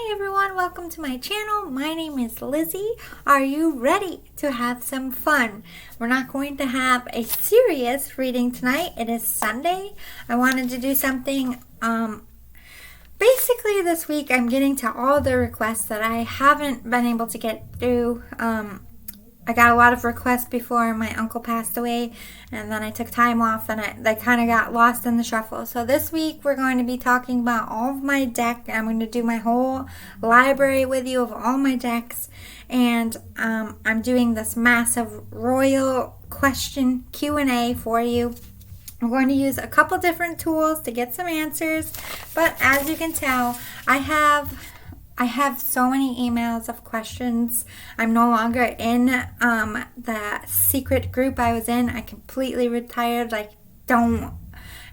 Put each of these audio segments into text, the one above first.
Hi everyone, welcome to my channel. My name is Lizzie. Are you ready to have some fun? We're not going to have a serious reading tonight. It is Sunday. I wanted to do something, basically this week I'm getting to all the requests that I haven't been able to get through. I got a lot of requests before my uncle passed away, and then I took time off and they kind of got lost in the shuffle. So this week we're going to be talking about all of my deck. I'm going to do my whole library with you of all my decks, and I'm doing this massive royal question Q&A for you. I'm going to use a couple different tools to get some answers, but as you can tell, I have so many emails of questions. I'm no longer in the secret group I was in. I completely retired. I don't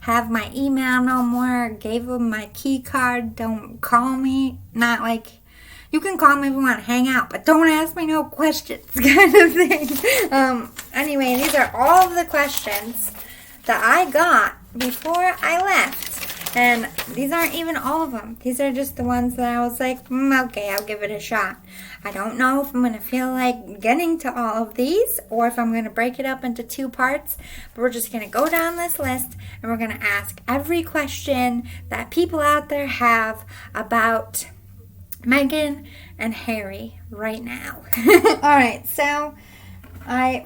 have my email no more. Gave them my key card. Don't call me. Not like, you can call me if you want to hang out, but don't ask me no questions kind of thing. Anyway, these are all of the questions that I got before I left. And these aren't even all of them. These are just the ones that I was like, okay, I'll give it a shot. I don't know if I'm going to feel like getting to all of these or if I'm going to break it up into two parts. But we're just going to go down this list and we're going to ask every question that people out there have about Meghan and Harry right now. Alright, so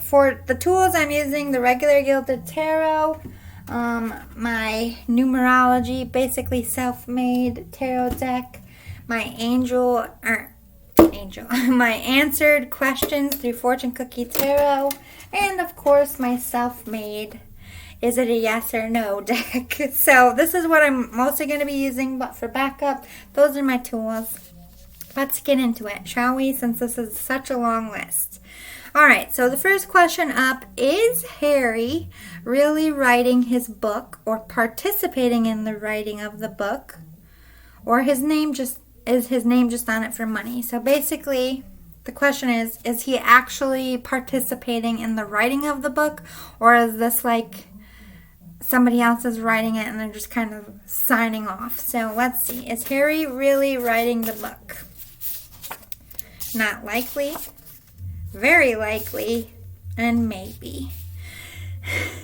for the tools I'm using the regular Gilded Tarot, my numerology, basically self-made tarot deck, my my answered questions through Fortune Cookie Tarot, and of course my self-made is it a yes or no deck. So this is what I'm mostly going to be using, but for backup, those are my tools. Let's get into it, shall we, since this is such a long list. Alright, so the first question up, is Harry really writing his book or participating in the writing of the book? Or is his name just on it for money? So basically, the question is he actually participating in the writing of the book? Or is this like somebody else is writing it and they're just kind of signing off? So let's see, is Harry really writing the book? Not likely. Very likely, and maybe.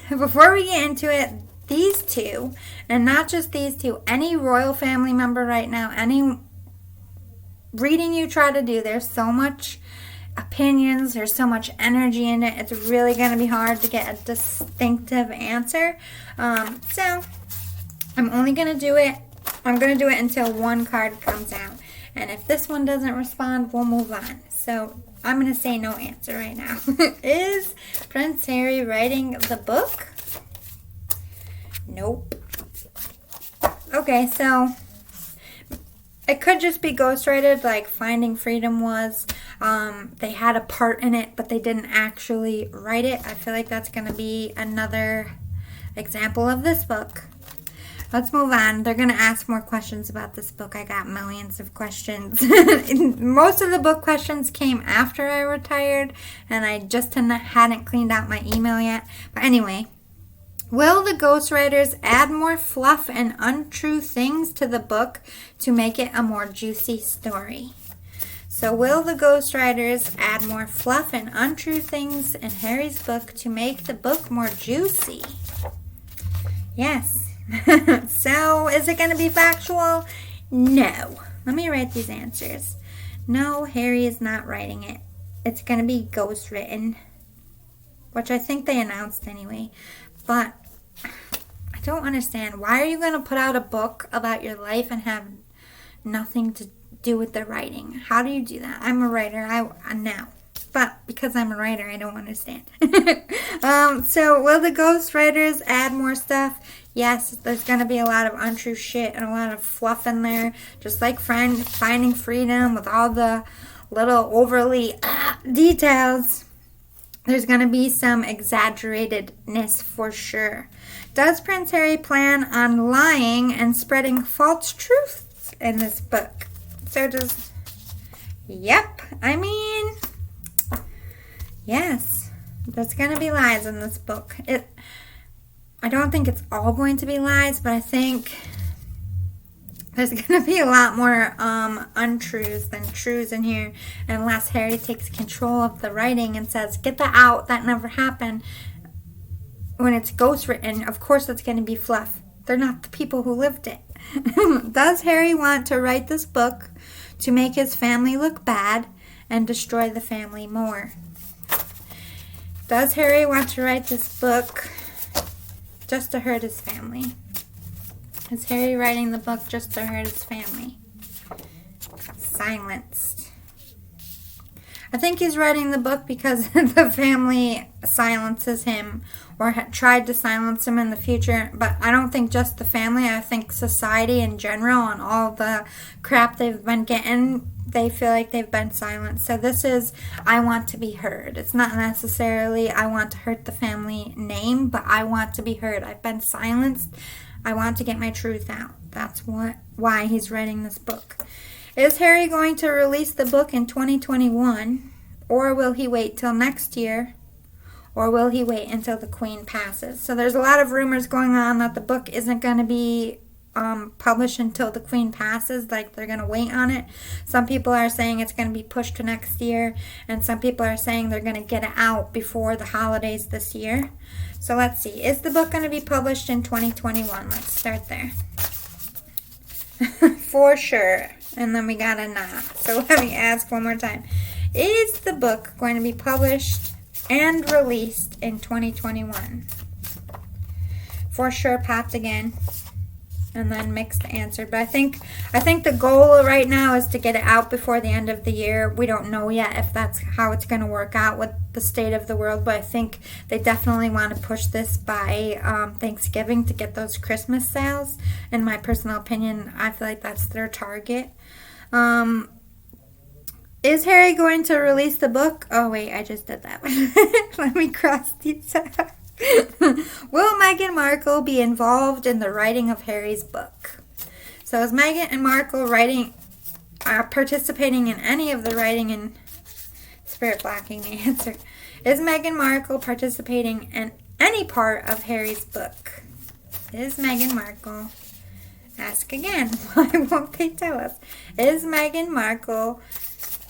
Before we get into it, these two, and not just these two, any royal family member right now, any reading you try to do, there's so much opinions, there's so much energy in it, it's really going to be hard to get a distinctive answer. So, I'm only going to do it, until one card comes out. And if this one doesn't respond, we'll move on. So, I'm going to say no answer right now. Is Prince Harry writing the book? Nope. Okay, so it could just be ghostwritten like Finding Freedom was. They had a part in it, but they didn't actually write it. I feel like that's going to be another example of this book. Let's move on. They're going to ask more questions about this book. I got millions of questions. Most of the book questions came after I retired, and I just hadn't cleaned out my email yet. But anyway, will the ghostwriters add more fluff and untrue things to the book to make it a more juicy story? So will the ghostwriters add more fluff and untrue things in Harry's book to make the book more juicy? Yes. So, is it going to be factual? No. Let me write these answers. No, Harry is not writing it. It's going to be ghostwritten, which I think they announced anyway. But I don't understand. Why are you going to put out a book about your life and have nothing to do with the writing? How do you do that? I'm a writer. I know. But because I'm a writer, I don't understand. So, will the ghostwriters add more stuff? Yes, there's going to be a lot of untrue shit and a lot of fluff in there. Just like Finding Freedom with all the little overly details. There's going to be some exaggeratedness for sure. Does Prince Harry plan on lying and spreading false truths in this book? So does... Yep. I mean... Yes. There's going to be lies in this book. I don't think it's all going to be lies, but I think There's going to be a lot more untruths than truths in here unless Harry takes control of the writing and says, get that out, that never happened. When it's ghostwritten, of course it's going to be fluff. They're not the people who lived it. Does Harry want to write this book to make his family look bad and destroy the family more? Does Harry want to write this book just to hurt his family? Is Harry writing the book just to hurt his family? Silenced. I think he's writing the book because the family silences him or tried to silence him in the future. But I don't think just the family. I think society in general and all the crap they've been getting, they feel like they've been silenced. So this is, I want to be heard. It's not necessarily I want to hurt the family name, but I want to be heard. I've been silenced. I want to get my truth out. That's why he's writing this book. Is Harry going to release the book in 2021? Or will he wait till next year? Or will he wait until the Queen passes? So there's a lot of rumors going on that the book isn't going to be published until the Queen passes. Like they're going to wait on it. Some people are saying it's going to be pushed to next year. And some people are saying they're going to get it out before the holidays this year. So let's see. Is the book going to be published in 2021? Let's start there. For sure. And then we got a nod. So let me ask one more time. Is the book going to be published and released in 2021? For sure, popped again. And then mixed answered. But I think the goal right now is to get it out before the end of the year. We don't know yet if that's how it's going to work out with the state of the world. But I think they definitely want to push this by Thanksgiving to get those Christmas sales. In my personal opinion, I feel like that's their target. Is Harry going to release the book? Oh, wait, I just did that one. Let me cross these out. Will Meghan Markle be involved in the writing of Harry's book? So is Meghan Markle participating in any of the writing in Spirit blocking the answer? Is Meghan Markle participating in any part of Harry's book? Is Meghan Markle? Ask again. Why won't they tell us? Is Meghan Markle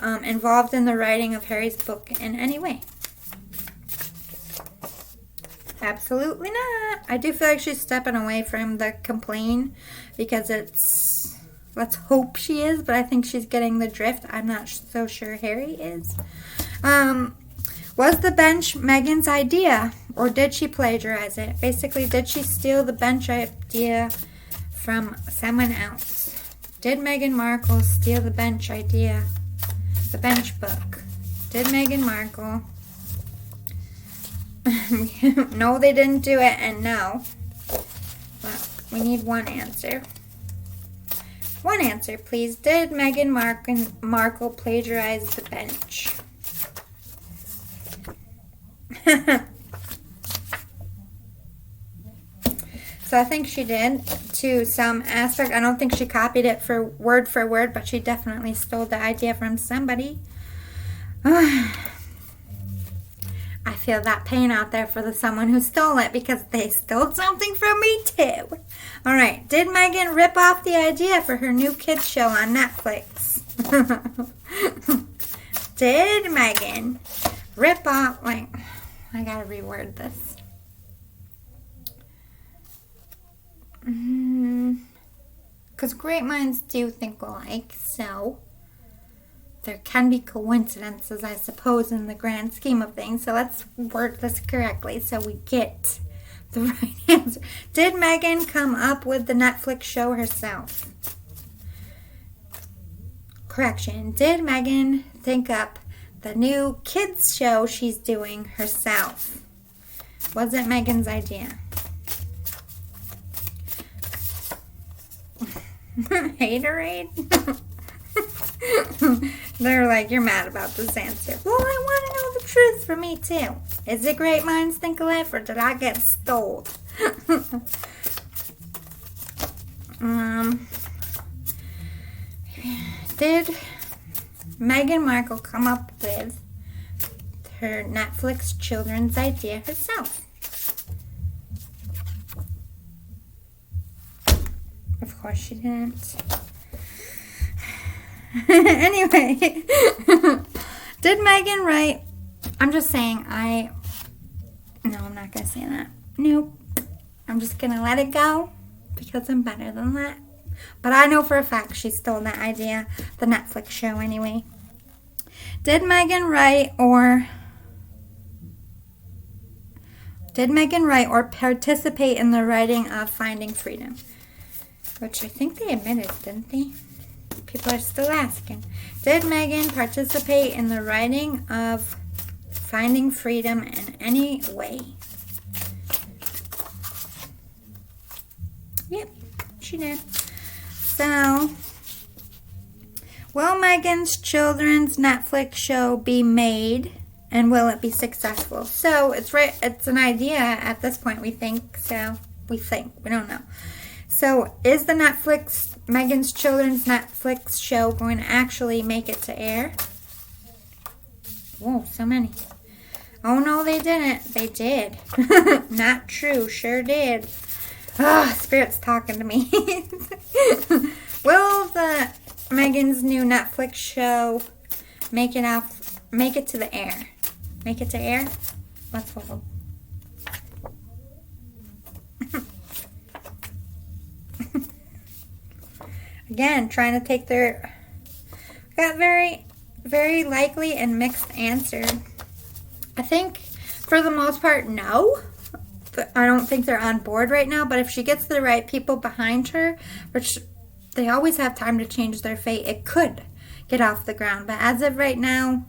involved in the writing of Harry's book in any way? Absolutely not. I do feel like she's stepping away from the complain because it's, let's hope she is, but I think she's getting the drift. I'm not so sure Harry is. Was the bench Meghan's idea or did she plagiarize it? Basically, did she steal the bench idea from someone else? Did Meghan Markle steal the bench idea, the bench book? Did Meghan Markle... No, they didn't do it, and no. But we need one answer. One answer, please. Did Meghan Markle plagiarize the bench? So I think she did to some aspect. I don't think she copied it for word, but she definitely stole the idea from somebody. I feel that pain out there for someone who stole it because they stole something from me too. All right. Did Meghan rip off the idea for her new kids show on Netflix? Did Meghan rip off... Wait, I got to reword this. Because great minds do think alike, so... there can be coincidences, I suppose, in the grand scheme of things. So let's word this correctly so we get the right answer. Did Meghan come up with the Netflix show herself? Correction. Did Meghan think up the new kids show she's doing herself? Was it Meghan's idea? Haterade? They're like, you're mad about this answer. Well, I want to know the truth for me too. Is it great minds think alike or did I get stole? Did Meghan Markle come up with her Netflix children's idea herself? Of course she didn't. Anyway, did Megan write? I'm just saying, no, I'm not going to say that. Nope. I'm just going to let it go because I'm better than that. But I know for a fact she stole that idea, the Netflix show anyway. Did Megan write or participate in the writing of Finding Freedom? Which I think they admitted, didn't they? People are still asking. Did Megan participate in the writing of Finding Freedom in any way? Yep, she did. So, will Megan's children's Netflix show be made, and will it be successful? So, it's an idea at this point, we think. We don't know. So, is the Megan's children's Netflix show going to actually make it to air? Whoa, so many. Oh, no, they didn't. They did. Not true. Sure did. Spirit's talking to me. Will the Megan's new Netflix show make it to the air? Make it to air? Let's hold. Again, trying to take got very, very likely and mixed answer. I think for the most part, no. But I don't think they're on board right now. But if she gets the right people behind her, which they always have time to change their fate, it could get off the ground. But as of right now,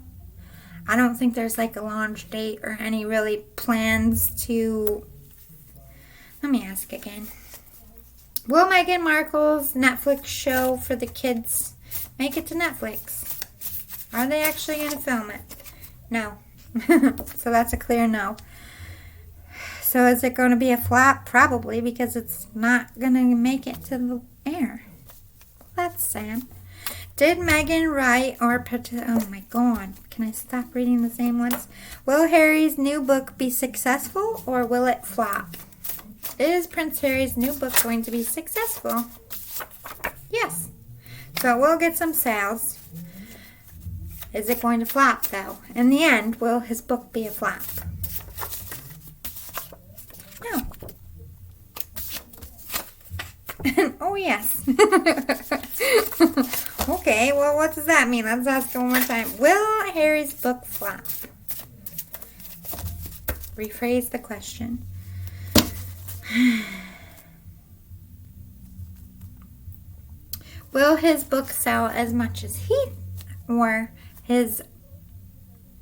I don't think there's like a launch date or any really plans to... Let me ask again. Will Meghan Markle's Netflix show for the kids make it to Netflix? Are they actually going to film it? No. So that's a clear no. So is it going to be a flop? Probably, because it's not going to make it to the air. That's sad. Did Megan write or... Oh my God. Can I stop reading the same ones? Will Harry's new book be successful or will it flop? Is Prince Harry's new book going to be successful? Yes. So we'll get some sales. Is it going to flop, though? In the end, will his book be a flop? No. Oh, yes. Okay, well, what does that mean? Let's ask it one more time. Will Harry's book flop? Rephrase the question. Will his book sell as much as he or his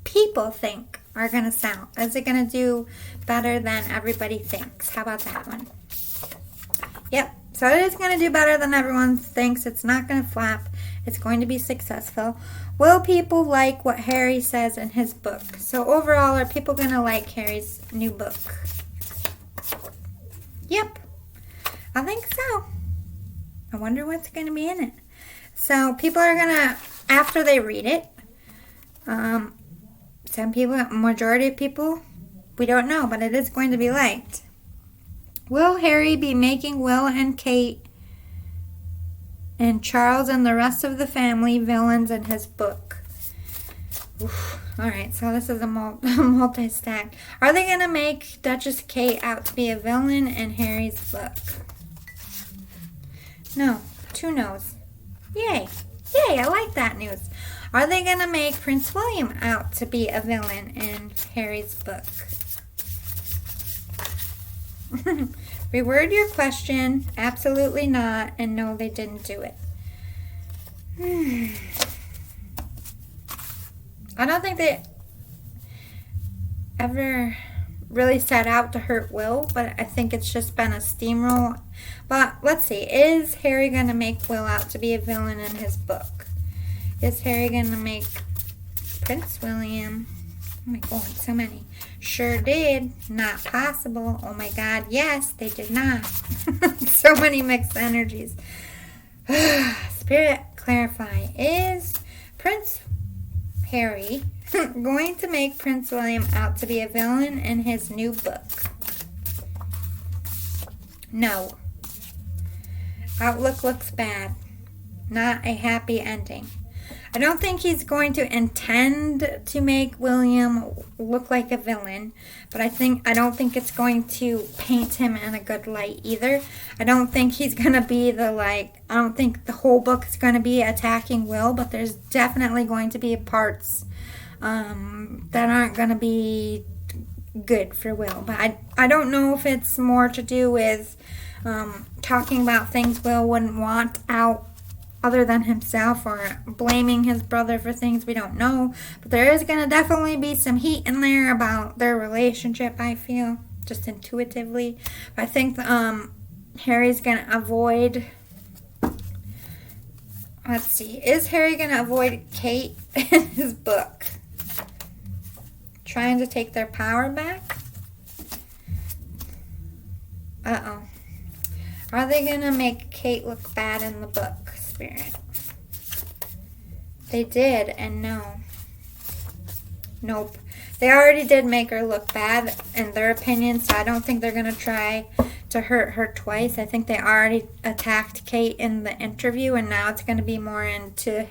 people think are going to sell? Is it going to do better than everybody thinks? How about that one? Yep. So it is going to do better than everyone thinks. It's not going to flop. It's going to be successful. Will people like what Harry says in his book? So overall, are people going to like Harry's new book? Yep. I think so. I wonder what's going to be in it. So people are going to, after they read it, some people, majority of people, we don't know, but it is going to be liked. Will Harry be making Will and Kate and Charles and the rest of the family villains in his book? Oof. All right, so this is a multi-stack. Are they going to make Duchess Kate out to be a villain in Harry's book? No. 2 no's. Yay. Yay, I like that news. Are they going to make Prince William out to be a villain in Harry's book? Reword your question. Absolutely not. And no, they didn't do it. I don't think they ever really set out to hurt Will, but I think it's just been a steamroll. But let's see. Is Harry going to make Will out to be a villain in his book? Is Harry going to make Prince William? Oh my God, so many. Sure did. Not possible. Oh my God, yes, they did not. So many mixed energies. Spirit, clarify. Is Prince Harry going to make Prince William out to be a villain in his new book? No. Outlook looks bad. Not a happy ending. I don't think he's going to intend to make William look like a villain, but I don't think it's going to paint him in a good light either. I don't think he's going to be I don't think the whole book is going to be attacking Will, but there's definitely going to be parts that aren't going to be good for Will. But I don't know if it's more to do with talking about things Will wouldn't want out other than himself, or blaming his brother for things we don't know. But there is going to definitely be some heat in there about their relationship, I feel, just intuitively. But I think Harry's going to avoid... Let's see. Is Harry going to avoid Kate in his book? Trying to take their power back? Uh-oh. Are they going to make Kate look bad in the book, Spirit? They did, and no. Nope. They already did make her look bad in their opinion, so I don't think they're going to try to hurt her twice. I think they already attacked Kate in the interview, and now it's going to be more into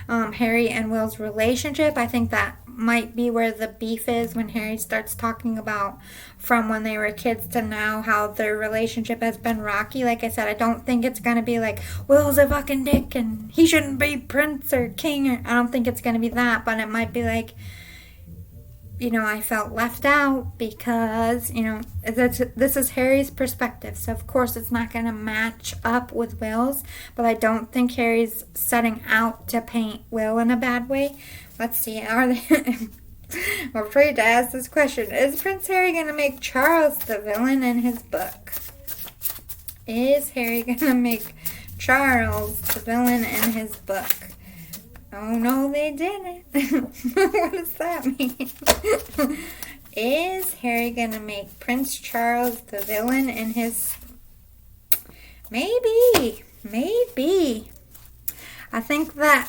Harry and Will's relationship. I think that might be where the beef is, when Harry starts talking about from when they were kids to now how their relationship has been rocky. Like I said, I don't think it's going to be like, Will's a fucking dick and he shouldn't be prince or king. I don't think it's going to be that, but it might be like, I felt left out because, this is Harry's perspective. So, of course, it's not going to match up with Will's. But I don't think Harry's setting out to paint Will in a bad way. Let's see. Are they... I'm afraid to ask this question. Is Prince Harry going to make Charles the villain in his book? Is Harry going to make Charles the villain in his book? Oh, no, they didn't. What does that mean? Is Harry going to make Prince Charles the villain in his... Maybe. I think that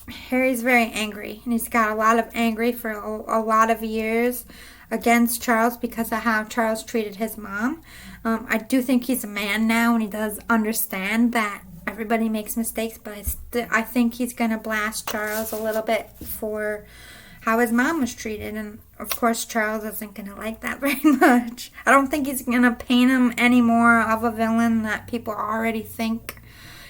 Harry's very angry. And he's got a lot of angry for a lot of years against Charles because of how Charles treated his mom. I do think he's a man now, and he does understand that everybody makes mistakes, but I think he's going to blast Charles a little bit for how his mom was treated. And, of course, Charles isn't going to like that very much. I don't think he's going to paint him any more of a villain that people already think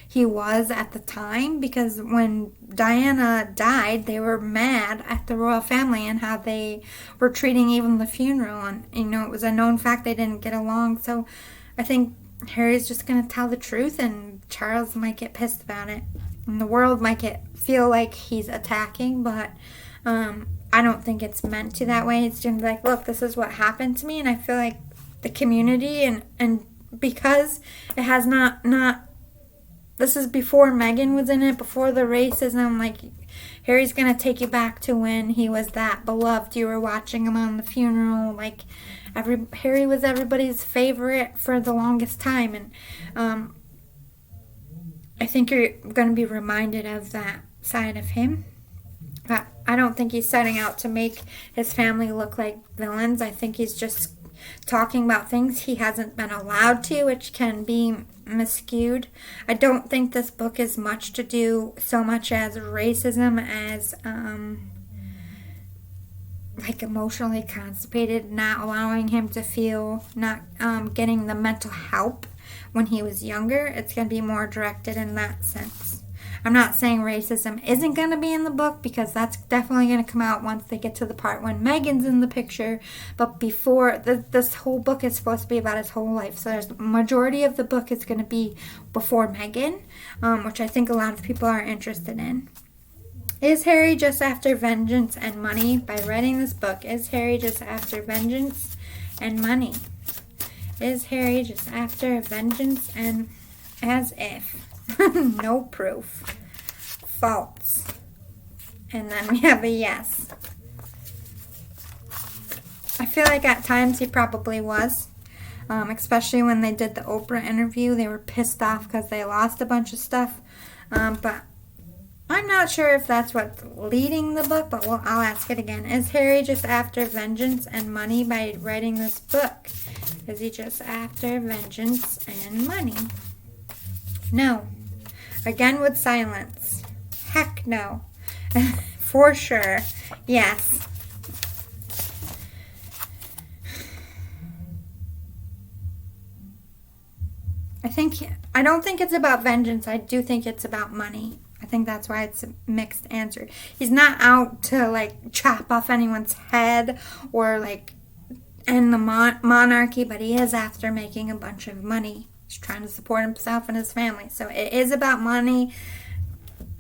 he was at the time, because when Diana died, they were mad at the royal family and how they were treating even the funeral. And, it was a known fact they didn't get along. So I think Harry's just going to tell the truth, and Charles might get pissed about it. And the world might feel like he's attacking, but I don't think it's meant to that way. It's going to be like, look, this is what happened to me, and I feel like the community, and because it has not this is before Meghan was in it, before the racism, like, Harry's going to take you back to when he was that beloved. You were watching him on the funeral, like, Harry was everybody's favorite for the longest time, and I think you're going to be reminded of that side of him. But I don't think he's setting out to make his family look like villains. I think he's just talking about things he hasn't been allowed to, which can be miscued. I don't think this book is much to do so much as racism as like emotionally constipated, not allowing him to feel, not getting the mental help when he was younger. It's going to be more directed in that sense. I'm not saying racism isn't going to be in the book, because that's definitely going to come out once they get to the part when Meghan's in the picture. But before, this whole book is supposed to be about his whole life. So there's majority of the book is going to be before Meghan, which I think a lot of people are interested in. Is Harry just after vengeance and money? By writing this book, is Harry just after vengeance and money? Is Harry just after vengeance and as if? No proof. False. And then we have a yes. I feel like at times he probably was. Especially when they did the Oprah interview. They were pissed off because they lost a bunch of stuff. But I'm not sure if that's what's leading the book, but I'll ask it again. Is Harry just after vengeance and money by writing this book? Is he just after vengeance and money? No. Again with silence. Heck no. For sure. Yes. I don't think it's about vengeance. I do think it's about money. I think that's why it's a mixed answer. He's not out to like chop off anyone's head or like end the monarchy, but he is after making a bunch of money. He's trying to support himself and his family. So it is about money.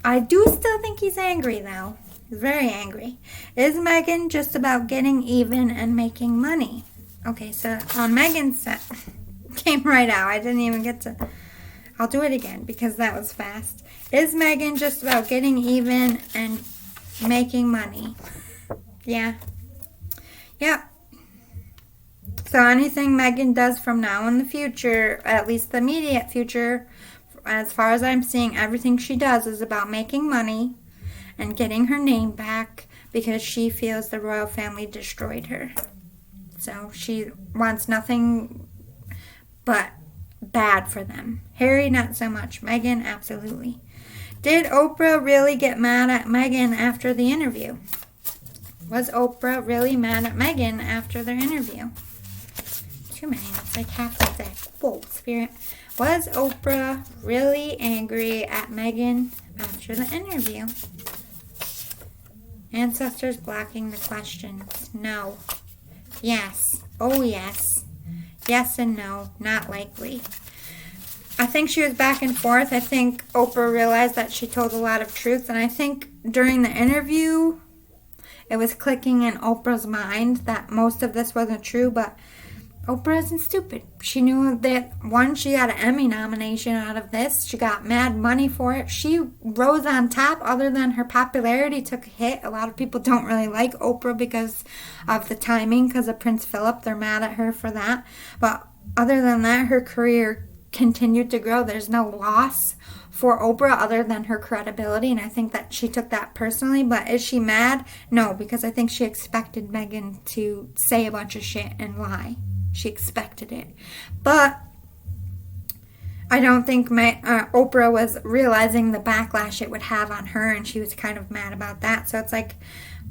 I do still think he's angry though. He's very angry. Is Meghan just about getting even and making money? Okay, so on Meghan's set, came right out. I didn't even get to... I'll do it again because that was fast. Is Meghan just about getting even and making money? Yeah. Yep. So anything Meghan does from now in the future, at least the immediate future, as far as I'm seeing, everything she does is about making money and getting her name back because she feels the royal family destroyed her. So she wants nothing but bad for them. Harry, not so much. Meghan, absolutely. Did Oprah really get mad at Meghan after the interview? Was Oprah really mad at Meghan after their interview? Too many. That's like half the deck. Whoa, spirit. Was Oprah really angry at Meghan after the interview? Ancestors blocking the questions. No. Yes. Oh, yes. Yes and no. Not likely. I think she was back and forth. I think Oprah realized that she told a lot of truth. And I think during the interview, it was clicking in Oprah's mind that most of this wasn't true. But Oprah isn't stupid. She knew that, one, she got an Emmy nomination out of this. She got mad money for it. She rose on top. Other than her popularity took a hit. A lot of people don't really like Oprah because of the timing, because of Prince Philip. They're mad at her for that. But other than that, her career continued to grow. There's no loss for Oprah other than her credibility, and I think that she took that personally. But is she mad? No, because I think she expected Meghan to say a bunch of shit and lie. She expected it. But I don't think Oprah was realizing the backlash it would have on her, and she was kind of mad about that. So it's like,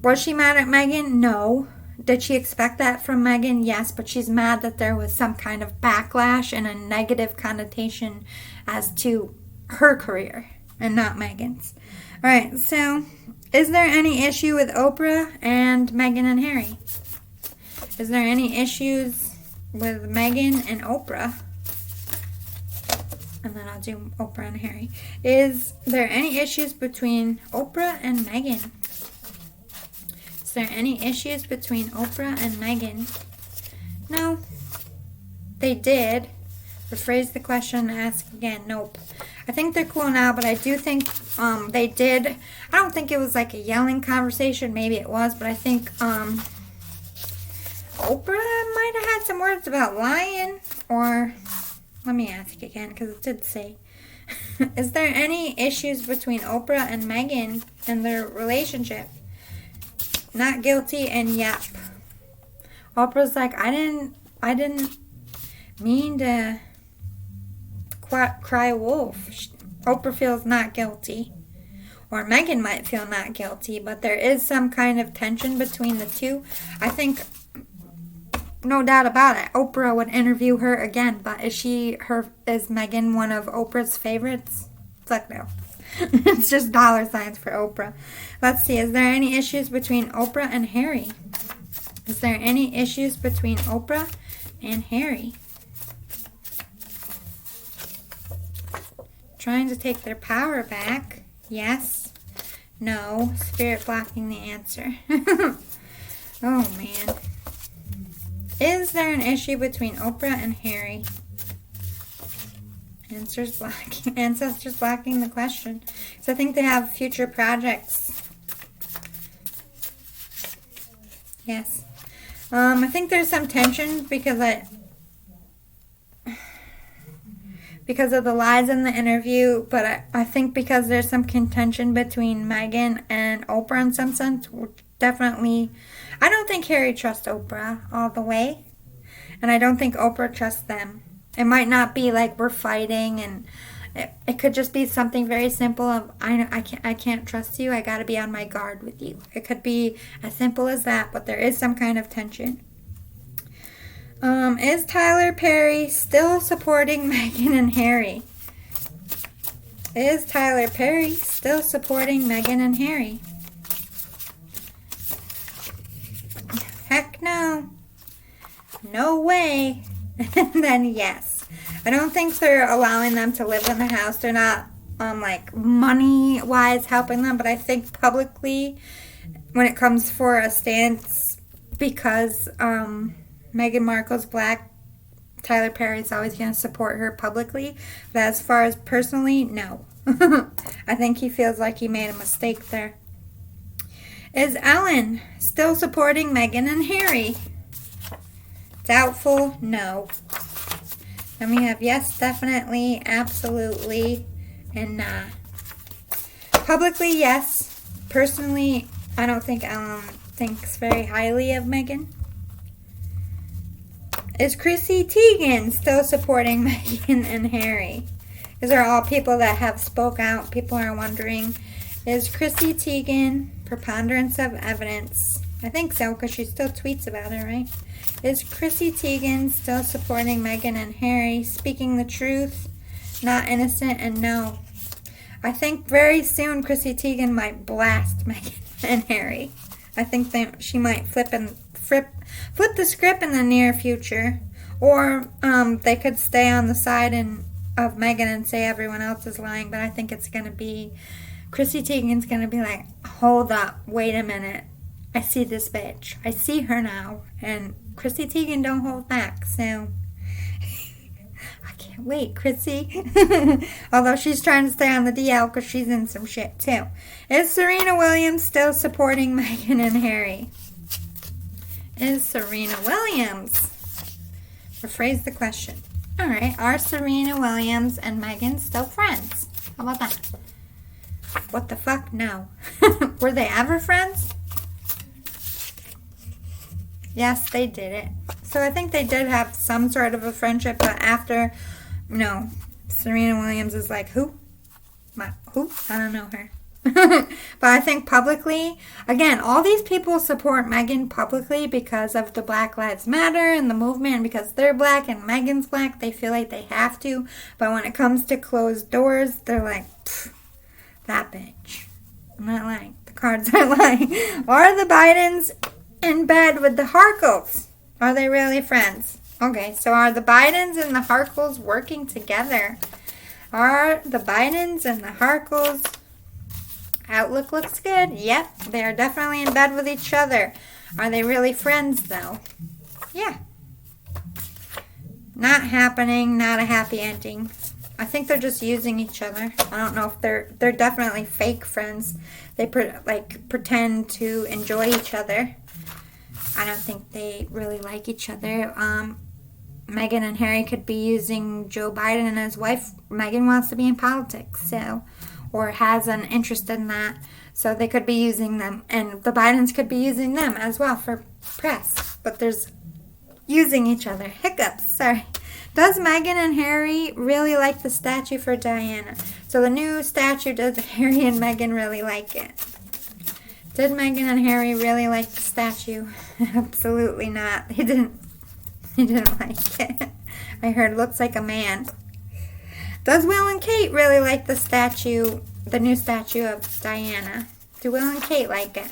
was she mad at Meghan? No. Did she expect that from Meghan? Yes, but she's mad that there was some kind of backlash and a negative connotation as to her career and not Meghan's. All right, so is there any issue with Oprah and Meghan and Harry? Is there any issues with Meghan and Oprah? And then I'll do Oprah and Harry. Is there any issues between Oprah and Meghan? Is there any issues between Oprah and Meghan? No. They did. Rephrase the question and ask again. Nope. I think they're cool now, but I do think they did. I don't think it was like a yelling conversation. Maybe it was, but I think Oprah might have had some words about lying. Or, let me ask again, because it did say. Is there any issues between Oprah and Meghan and their relationship? Not guilty and yep. Oprah's like, I didn't mean to cry wolf. Oprah feels not guilty. Or Meghan might feel not guilty, but there is some kind of tension between the two. I think, no doubt about it, Oprah would interview her again, but is Meghan one of Oprah's favorites? Fuck no. It's just dollar signs for Oprah. Let's see, is there any issues between Oprah and Harry? Is there any issues between Oprah and Harry? Trying to take their power back. Yes. No. Spirit blocking the answer. Oh, man. Is there an issue between Oprah and Harry? Ancestors blocking the question. So I think they have future projects. Yes. I think there's some tension because of the lies in the interview, but I think because there's some contention between Meghan and Oprah in some sense, definitely, I don't think Harry trusts Oprah all the way, and I don't think Oprah trusts them. It might not be like we're fighting and It could just be something very simple of I can't trust you. I got to be on my guard with you. It could be as simple as that, but there is some kind of tension. Is Tyler Perry still supporting Meghan and Harry? Is Tyler Perry still supporting Meghan and Harry? Heck no. No way. And then yes. I don't think they're allowing them to live in the house. They're not like money-wise helping them, but I think publicly when it comes for a stance, because Meghan Markle's black, Tyler Perry's always going to support her publicly. But as far as personally, no. I think he feels like he made a mistake there. Is Ellen still supporting Meghan and Harry? Doubtful, no. Then we have yes, definitely, absolutely, and nah. Publicly, yes. Personally, I don't think Ellen thinks very highly of Meghan. Is Chrissy Teigen still supporting Meghan and Harry? These are all people that have spoke out. People are wondering, is Chrissy Teigen, preponderance of evidence? I think so, because she still tweets about it, right? Is Chrissy Teigen still supporting Meghan and Harry, speaking the truth, not innocent, and no? I think very soon Chrissy Teigen might blast Meghan and Harry. I think that she might flip the script in the near future. Or they could stay on the side of Meghan and say everyone else is lying. But I think it's going to be, Chrissy Teigen's going to be like, hold up, wait a minute. I see this bitch. I see her now. And Chrissy Teigen don't hold back. So I can't wait, Chrissy. Although she's trying to stay on the DL because she's in some shit too. Is Serena Williams still supporting Meghan and Harry? Is Serena Williams? Rephrase the question. Alright, are Serena Williams and Meghan still friends? How about that? What the fuck? No. Were they ever friends? Yes, they did it. So I think they did have some sort of a friendship, but after, no. Serena Williams is like, who? Who? I don't know her. But I think publicly, again, all these people support Meghan publicly because of the Black Lives Matter and the movement, and because they're black and Meghan's black, they feel like they have to. But when it comes to closed doors, they're like, that bitch. I'm not lying. The cards are lying. Are the Bidens in bed with the Harkles? Are they really friends? Okay, so are the Bidens and the Harkles working together? Are the Bidens and the Harkles... Outlook looks good. Yep, they are definitely in bed with each other. Are they really friends, though? Yeah. Not happening. Not a happy ending. I think they're just using each other. I don't know if they're definitely fake friends. They pretend to enjoy each other. I don't think they really like each other. Meghan and Harry could be using Joe Biden and his wife. Meghan wants to be in politics, so... or has an interest in that, so they could be using them, and the Bidens could be using them as well for press, but there's using each other. Hiccups, sorry. Does Meghan and Harry really like the statue for Diana? So the new statue, does Harry and Meghan really like it? Did Meghan and Harry really like the statue? Absolutely not. They didn't like it. I heard it looks like a man. Does Will and Kate really like the statue, the new statue of Diana? Do Will and Kate like it?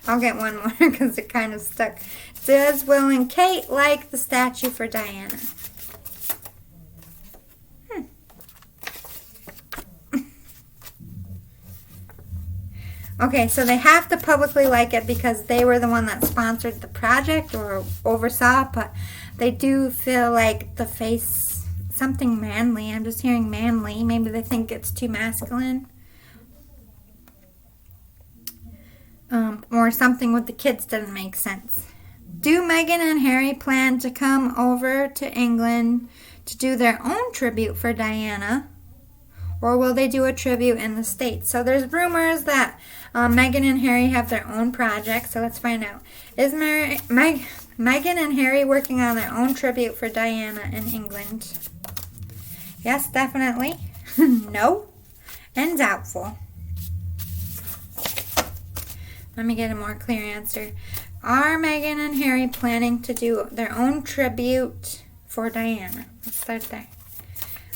I'll get one more because it kind of stuck. Does Will and Kate like the statue for Diana? Okay, so they have to publicly like it because they were the one that sponsored the project or oversaw it, but they do feel like the face, something manly. I'm just hearing manly. Maybe they think it's too masculine. Or something with the kids didn't make sense. Do Meghan and Harry plan to come over to England to do their own tribute for Diana? Or will they do a tribute in the States? So there's rumors that Meghan and Harry have their own project. So let's find out. Is Meghan and Harry working on their own tribute for Diana in England? Yes, definitely. No. And doubtful. Let me get a more clear answer. Are Meghan and Harry planning to do their own tribute for Diana? Let's start there.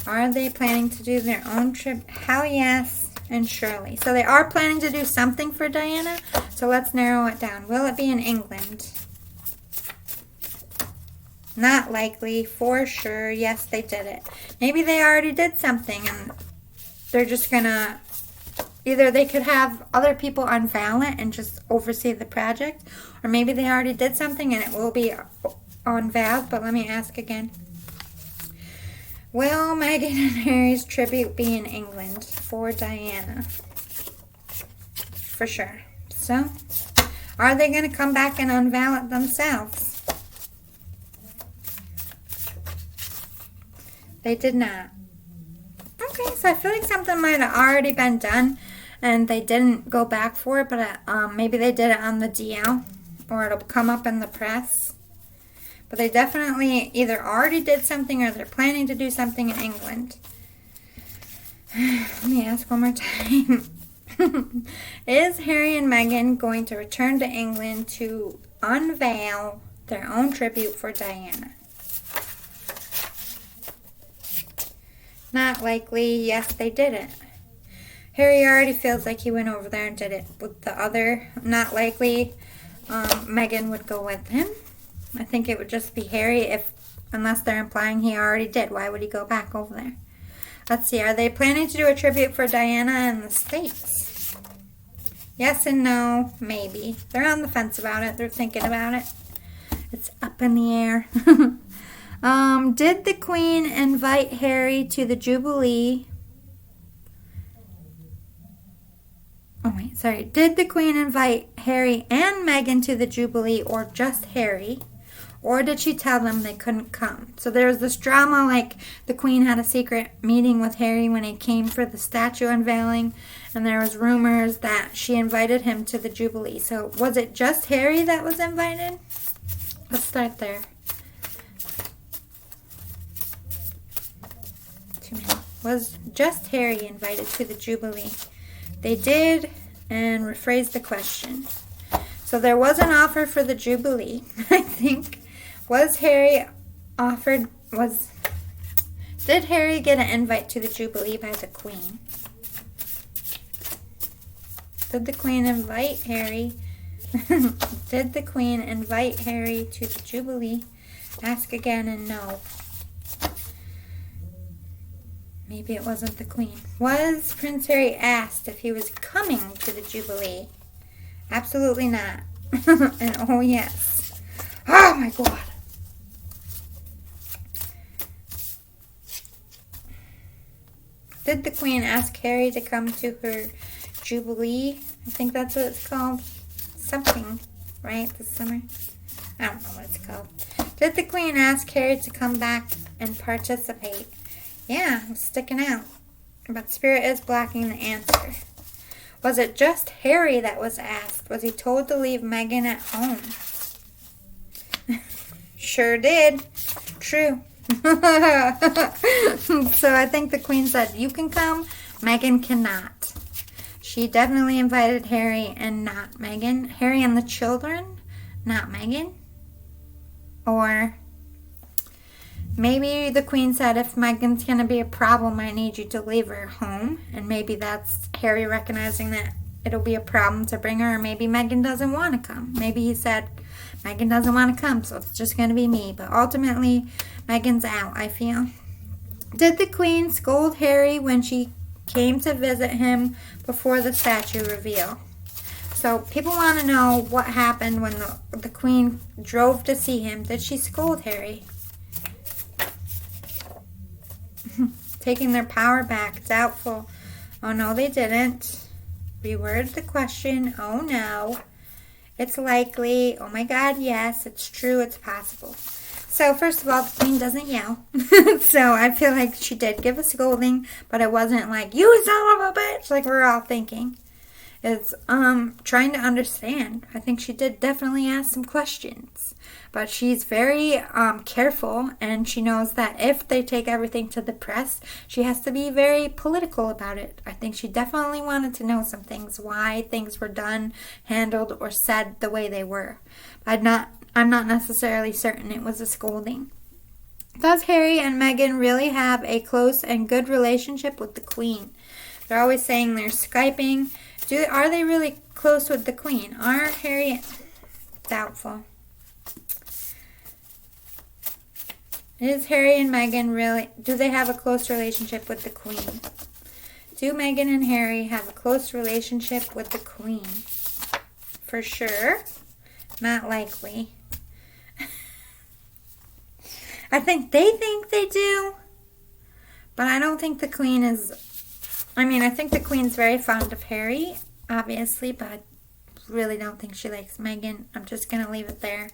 Are they planning to do their own tribute? Hell yes, and surely. So they are planning to do something for Diana. So let's narrow it down. Will it be in England? Not likely. For sure. Yes, they did it. Maybe they already did something and they're just going to... Either they could have other people unveil it and just oversee the project, or maybe they already did something and it will be unveiled. But let me ask again. Will Meghan and Harry's tribute be in England for Diana? For sure. So, are they going to come back and unveil it themselves? They did not. Okay, so I feel like something might have already been done and they didn't go back for it, but maybe they did it on the DL or it'll come up in the press. But they definitely either already did something or they're planning to do something in England. Let me ask one more time. Is Harry and Meghan going to return to England to unveil their own tribute for Diana? Not likely. Yes, they did it. Harry already feels like he went over there and did it with the other. Not likely. Meghan would go with him. I think it would just be Harry unless they're implying he already did. Why would he go back over there? Let's see. Are they planning to do a tribute for Diana in the States? Yes and no. Maybe. They're on the fence about it. They're thinking about it. It's up in the air. Did the Queen invite Harry to the Jubilee? Oh, wait, sorry. Did the Queen invite Harry and Meghan to the Jubilee or just Harry? Or did she tell them they couldn't come? So there was this drama like the Queen had a secret meeting with Harry when he came for the statue unveiling. And there was rumors that she invited him to the Jubilee. So was it just Harry that was invited? Let's start there. Was just Harry invited to the Jubilee? They did, and rephrase the question. So there was an offer for the Jubilee, I think. Was Harry offered, did Harry get an invite to the Jubilee by the Queen? Did the Queen invite Harry? Did the Queen invite Harry to the Jubilee? Ask again and no. Maybe it wasn't the Queen. Was Prince Harry asked if he was coming to the Jubilee? Absolutely not. And oh yes. Oh my God. Did the Queen ask Harry to come to her Jubilee? I think that's what it's called. Something, right? This summer? I don't know what it's called. Did the Queen ask Harry to come back and participate? Yeah, I'm sticking out. But Spirit is blocking the answer. Was it just Harry that was asked? Was he told to leave Meghan at home? Sure did. True. So I think the Queen said, you can come, Meghan cannot. She definitely invited Harry and not Meghan. Harry and the children, not Meghan. Or maybe the Queen said, if Meghan's going to be a problem, I need you to leave her home. And maybe that's Harry recognizing that it'll be a problem to bring her. Or maybe Meghan doesn't want to come. Maybe he said, Meghan doesn't want to come, so it's just going to be me. But ultimately, Meghan's out, I feel. Did the Queen scold Harry when she came to visit him before the statue reveal? So people want to know what happened when the Queen drove to see him. Did she scold Harry? Taking their power back. Doubtful. Oh, no, they didn't. Reword the question. Oh, no. It's likely. Oh, my God, yes. It's true. It's possible. So, first of all, the Queen doesn't yell. So, I feel like she did give a scolding, but it wasn't like, you son of a bitch, like we're all thinking. is trying to understand. I think she did definitely ask some questions. But she's very careful, and she knows that if they take everything to the press, she has to be very political about it. I think she definitely wanted to know some things, why things were done, handled, or said the way they were. I'm not necessarily certain it was a scolding. Does Harry and Meghan really have a close and good relationship with the Queen? They're always saying they're Skyping. Are they really close with the Queen? Are Harry... Doubtful. Is Harry and Meghan really... Do they have a close relationship with the Queen? Do Meghan and Harry have a close relationship with the Queen? For sure. Not likely. I think they do. But I don't think the Queen is... I think the Queen's very fond of Harry, obviously, but I really don't think she likes Meghan. I'm just going to leave it there.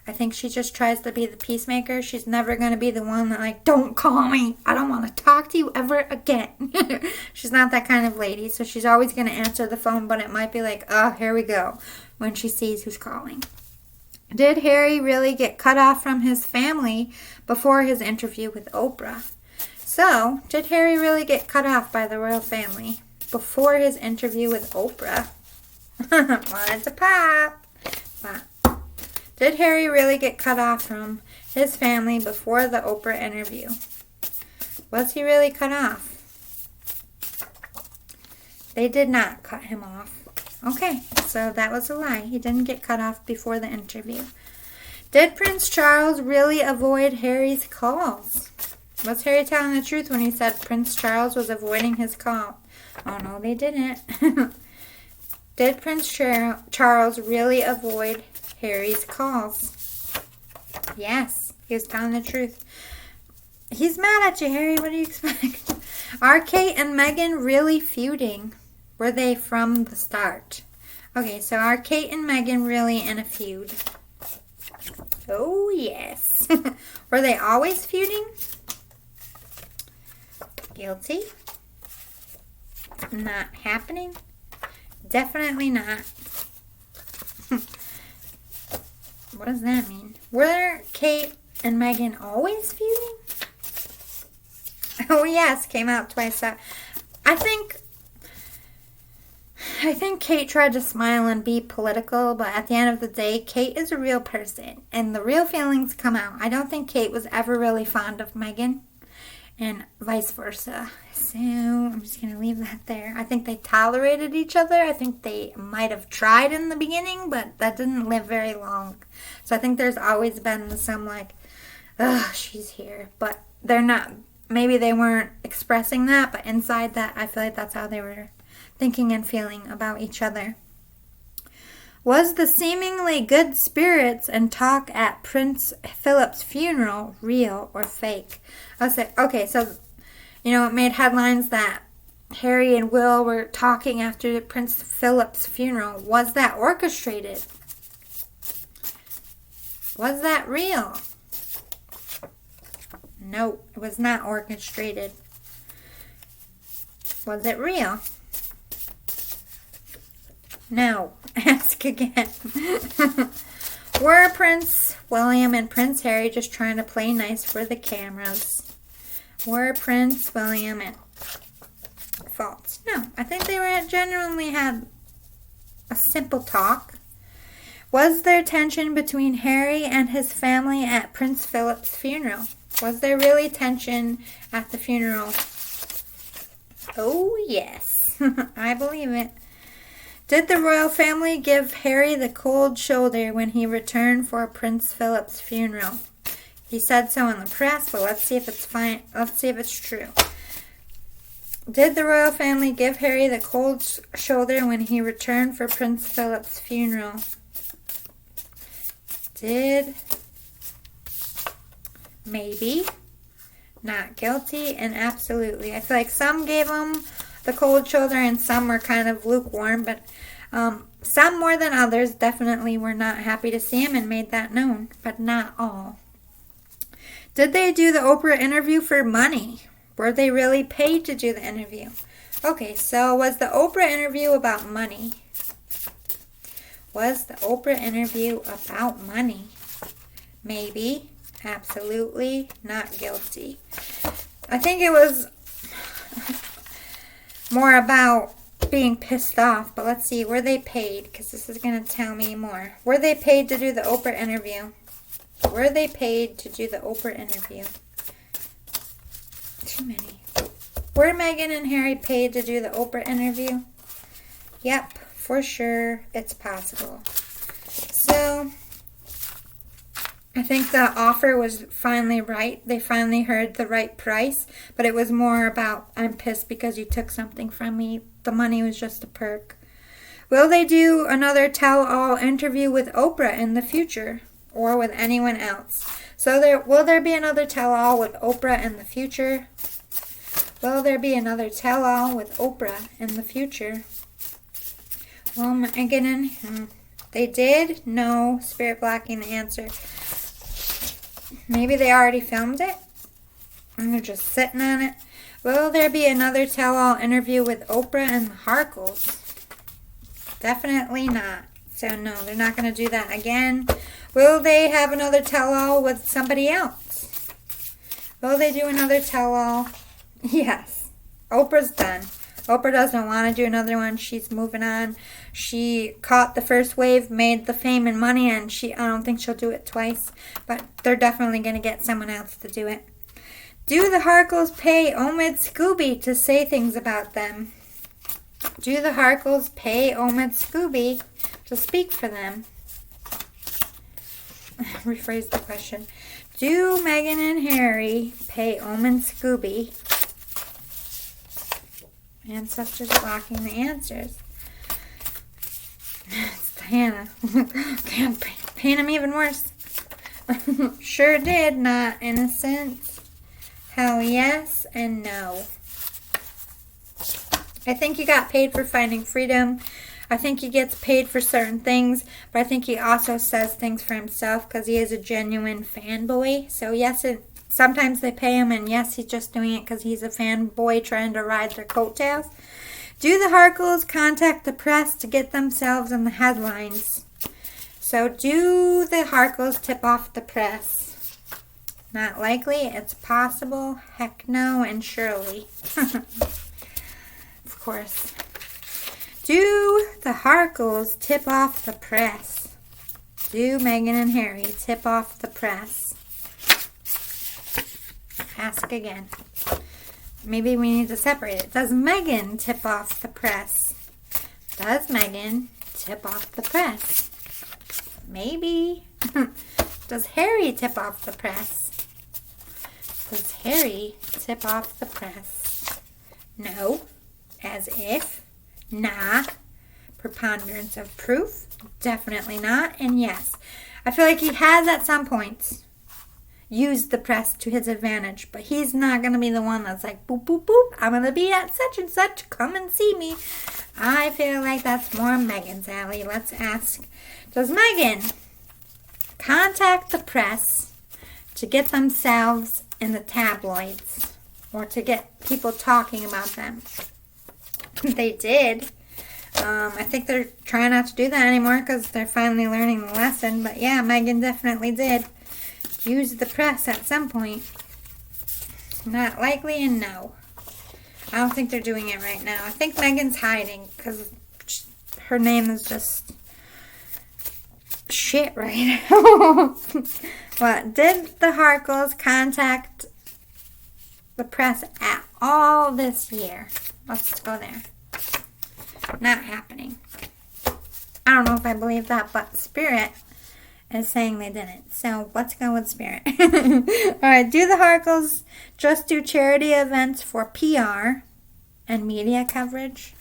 I think she just tries to be the peacemaker. She's never going to be the one that, don't call me. I don't want to talk to you ever again. She's not that kind of lady, so she's always going to answer the phone, but it might be like, oh, here we go, when she sees who's calling. Did Harry really get cut off from his family before his interview with Oprah? So, did Harry really get cut off by the royal family before his interview with Oprah? Wanted to pop. But did Harry really get cut off from his family before the Oprah interview? Was he really cut off? They did not cut him off. Okay, so that was a lie. He didn't get cut off before the interview. Did Prince Charles really avoid Harry's calls? Was Harry telling the truth when he said Prince Charles was avoiding his call? Oh, no, they didn't. Did Prince Charles really avoid Harry's calls? Yes, he was telling the truth. He's mad at you, Harry. What do you expect? Are Kate and Meghan really feuding? Were they from the start? Okay, so are Kate and Meghan really in a feud? Oh, yes. Were they always feuding? Guilty. Not happening. Definitely not. What does that mean? Were Kate and Meghan always feuding? Oh, yes. Came out twice. I think Kate tried to smile and be political, but at the end of the day, Kate is a real person, and the real feelings come out. I don't think Kate was ever really fond of Meghan, and vice versa. So, I'm just going to leave that there. I think they tolerated each other. I think they might have tried in the beginning, but that didn't live very long. So, I think there's always been some she's here. But they're not, maybe they weren't expressing that, but inside that, I feel like that's how they were thinking and feeling about each other. Was the seemingly good spirits and talk at Prince Philip's funeral real or fake? I'll say, okay, so, it made headlines that Harry and Will were talking after Prince Philip's funeral. Was that orchestrated? Was that real? No, it was not orchestrated. Was it real? No. Ask again. Were Prince William and Prince Harry just trying to play nice for the cameras? Were Prince William and... False. No. I think they genuinely had a simple talk. Was there tension between Harry and his family at Prince Philip's funeral? Was there really tension at the funeral? Oh, yes. I believe it. Did the royal family give Harry the cold shoulder when he returned for Prince Philip's funeral? He said so in the press, but let's see if it's fine. Let's see if it's true. Did the royal family give Harry the cold shoulder when he returned for Prince Philip's funeral? Did. Maybe. Not guilty and absolutely. I feel like some gave him the cold shoulder and some were kind of lukewarm, but some more than others definitely were not happy to see him and made that known, but not all. Did they do the Oprah interview for money? Were they really paid to do the interview? Okay, so was the Oprah interview about money? Was the Oprah interview about money? Maybe. Absolutely not guilty. I think it was more about being pissed off, but let's see. Were they paid? Because this is going to tell me more. Were they paid to do the Oprah interview? Were they paid to do the Oprah interview? Too many. Were Meghan and Harry paid to do the Oprah interview? Yep, for sure it's possible. So, I think the offer was finally right. They finally heard the right price, but it was more about, I'm pissed because you took something from me. The money was just a perk. Will they do another tell-all interview with Oprah in the future or with anyone else? So will there be another tell-all with Oprah in the future? Will there be another tell-all with Oprah in the future? Well, Meghan and they did? No. Spirit blocking the answer. Maybe they already filmed it and they're just sitting on it. Will there be another tell-all interview with Oprah and the Harkles? Definitely not. So no, they're not going to do that again. Will they have another tell-all with somebody else? Will they do another tell-all? Yes. Oprah's done. Oprah doesn't want to do another one. She's moving on. She caught the first wave, made the fame and money, and I don't think she'll do it twice. But they're definitely going to get someone else to do it. Do the Harkles pay Omid Scooby to say things about them? Do the Harkles pay Omid Scooby to speak for them? Rephrase the question. Do Meghan and Harry pay Omid Scooby? Ancestors blocking the answers. It's Diana. Can't paint him even worse. Sure did. Not innocent. Hell yes and no. I think he got paid for finding freedom. I think he gets paid for certain things, but I think he also says things for himself because he is a genuine fanboy. So yes, sometimes they pay him, and yes, he's just doing it because he's a fanboy trying to ride their coattails. Do the Harkles contact the press to get themselves in the headlines? So do the Harkles tip off the press? Not likely. It's possible. Heck no, and surely. Of course. Do the Harkles tip off the press? Do Meghan and Harry tip off the press? Ask again. Maybe we need to separate it. Does Meghan tip off the press? Does Meghan tip off the press? Maybe. Does Harry tip off the press? Does Harry tip off the press? No. As if. Nah. Preponderance of proof? Definitely not. And yes. I feel like he has at some point used the press to his advantage, but he's not going to be the one that's like, boop, boop, boop, I'm going to be at such and such, come and see me. I feel like that's more Meghan's alley. Let's ask, does Meghan contact the press to get themselves in the tabloids or to get people talking about them? They did. I think they're trying not to do that anymore because they're finally learning the lesson, but yeah, Meghan definitely did use the press at some point. Not likely and no. I don't think they're doing it right now. I think Meghan's hiding because her name is just shit right now. What? Did the Harkles contact the press at all this year? Let's go there. Not happening. I don't know if I believe that, but Spirit is saying they didn't. So let's go with Spirit. Alright, do the Harkles just do charity events for PR and media coverage?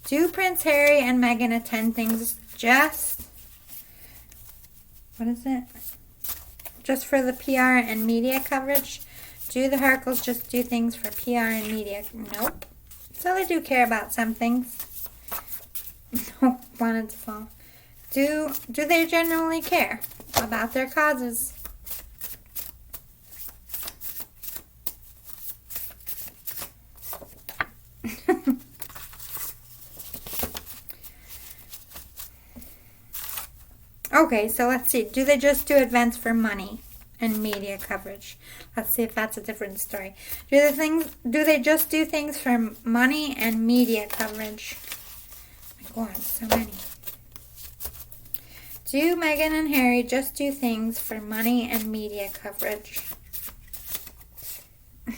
Do Prince Harry and Meghan attend things just, what is it? Just for the PR and media coverage? Do the Harkles just do things for PR and media? Nope. So they do care about some things. Nope, wanted to fall. Do they genuinely care about their causes? Okay, so let's see. Do they just do events for money and media coverage? Let's see if that's a different story. Do they just do things for money and media coverage? Oh my God, so many. Do Meghan and Harry just do things for money and media coverage?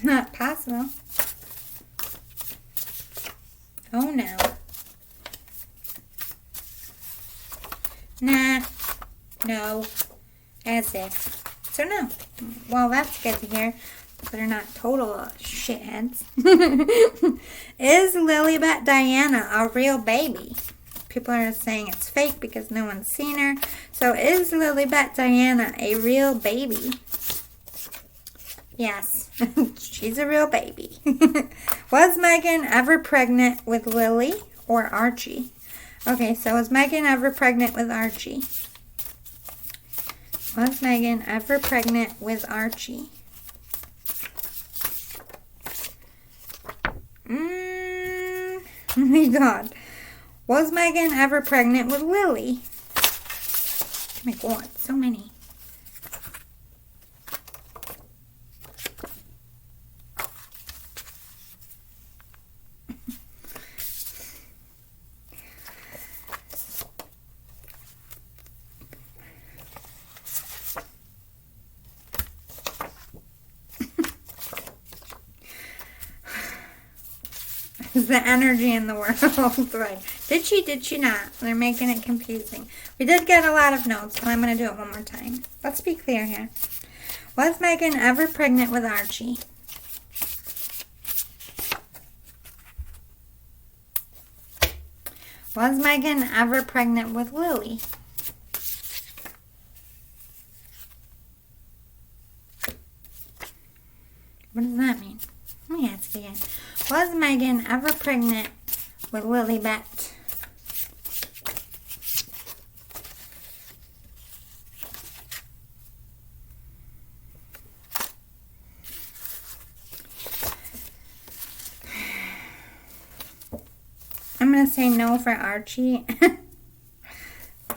Not possible. Oh no. Nah. No. As if. So no. Well, that's good to hear. They're not total shitheads. Is Lilibet Diana a real baby? People are saying it's fake because no one's seen her. So is Lilibet Diana a real baby? Yes. She's a real baby. Was Meghan ever pregnant with Lily or Archie? Okay, so was Meghan ever pregnant with Archie? Was Meghan ever pregnant with Archie? Oh my God. Was Meghan ever pregnant with Lily? Oh my God, so many. The energy in the world. Right. Did she not? They're making it confusing. We did get a lot of notes, but I'm going to do it one more time. Let's be clear here. Was Meghan ever pregnant with Archie? Was Meghan ever pregnant with Lily? What does that mean? Let me ask again. Was Meghan ever pregnant with Lilibet? I'm going to say no for Archie. I'm going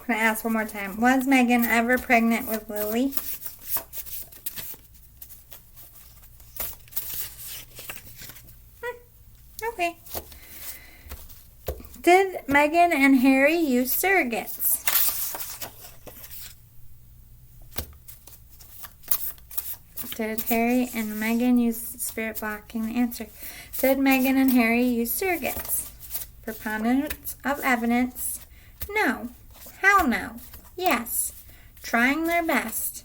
to ask one more time. Was Meghan ever pregnant with Lily? Okay. Did Meghan and Harry use surrogates? Did Harry and Meghan use spirit blocking? The answer. Did Meghan and Harry use surrogates? Preponderance of evidence. No. Hell no. Yes. Trying their best.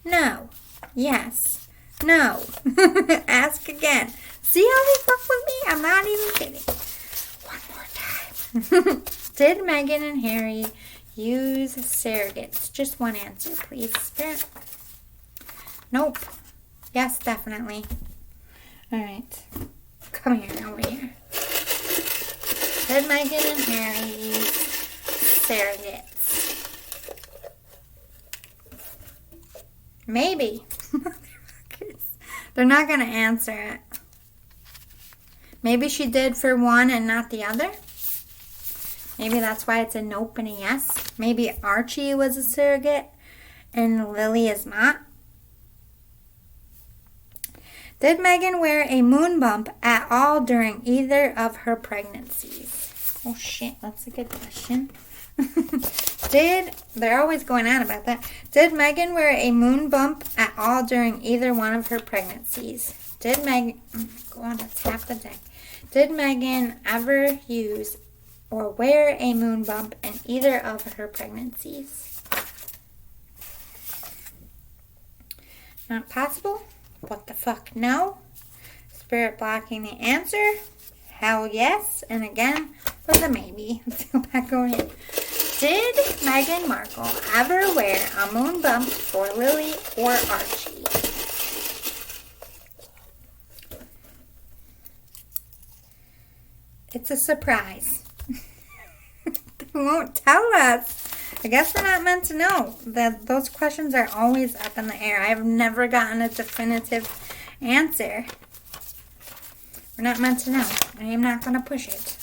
No. Yes. No. Ask again. See how they fuck with me? I'm not even kidding. One more time. Did Meghan and Harry use surrogates? Just one answer, please. Spirit. Nope. Yes, definitely. All right. Come here, over here. Did Meghan and Harry use surrogates? Maybe. They're not going to answer it. Maybe she did for one and not the other. Maybe that's why it's a nope and a yes. Maybe Archie was a surrogate and Lily is not. Did Meghan wear a moon bump at all during either of her pregnancies? Oh shit, that's a good question. They're always going on about that. Did Meghan wear a moon bump at all during either one of her pregnancies? Did Meghan, go on, let's tap the deck. Did Meghan ever use or wear a moon bump in either of her pregnancies? Not possible. What the fuck? No. Spirit blocking the answer. Hell yes. And again, with a maybe. Let's go back over here. Did Meghan Markle ever wear a moon bump for Lily or Archie? It's a surprise. They won't tell us. I guess we're not meant to know. Those questions are always up in the air. I've never gotten a definitive answer. We're not meant to know. I am not going to push it.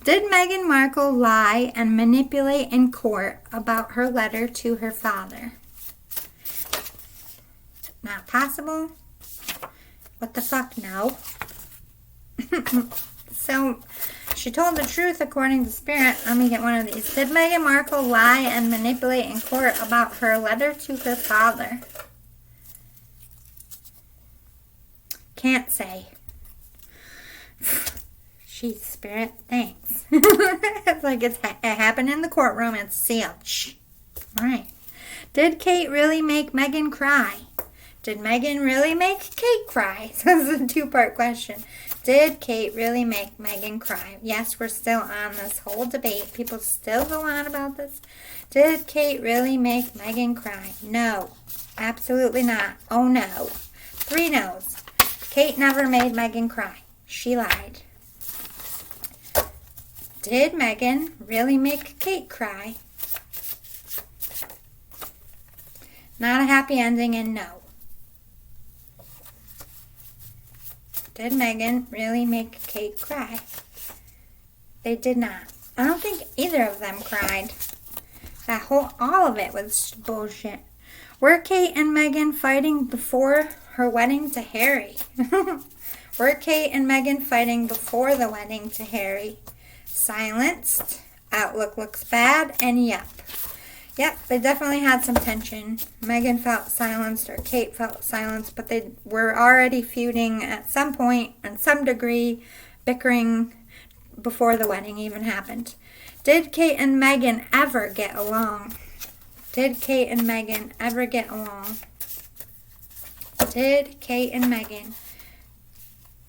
Did Meghan Markle lie and manipulate in court about her letter to her father? Not possible. What the fuck? No. So, she told the truth according to Spirit. Let me get one of these. Did Meghan Markle lie and manipulate in court about her letter to her father? Can't say. Jeez, Spirit, thanks. It's like it happened in the courtroom. It's sealed. Shh. All right. Did Kate really make Meghan cry? Did Meghan really make Kate cry? So this is a two-part question. Did Kate really make Meghan cry? Yes, we're still on this whole debate. People still go on about this. Did Kate really make Meghan cry? No. Absolutely not. Oh, no. 3 no's. Kate never made Meghan cry. She lied. Did Meghan really make Kate cry? Not a happy ending and no. Did Meghan really make Kate cry? They did not. I don't think either of them cried. All of it was bullshit. Were Kate and Meghan fighting before her wedding to Harry? Were Kate and Meghan fighting before the wedding to Harry? Silenced. Outlook looks bad. And yep. Yep, they definitely had some tension. Meghan felt silenced, or Kate felt silenced, but they were already feuding at some point, in some degree, bickering before the wedding even happened. Did Kate and Meghan ever get along? Did Kate and Meghan ever get along? Did Kate and Meghan?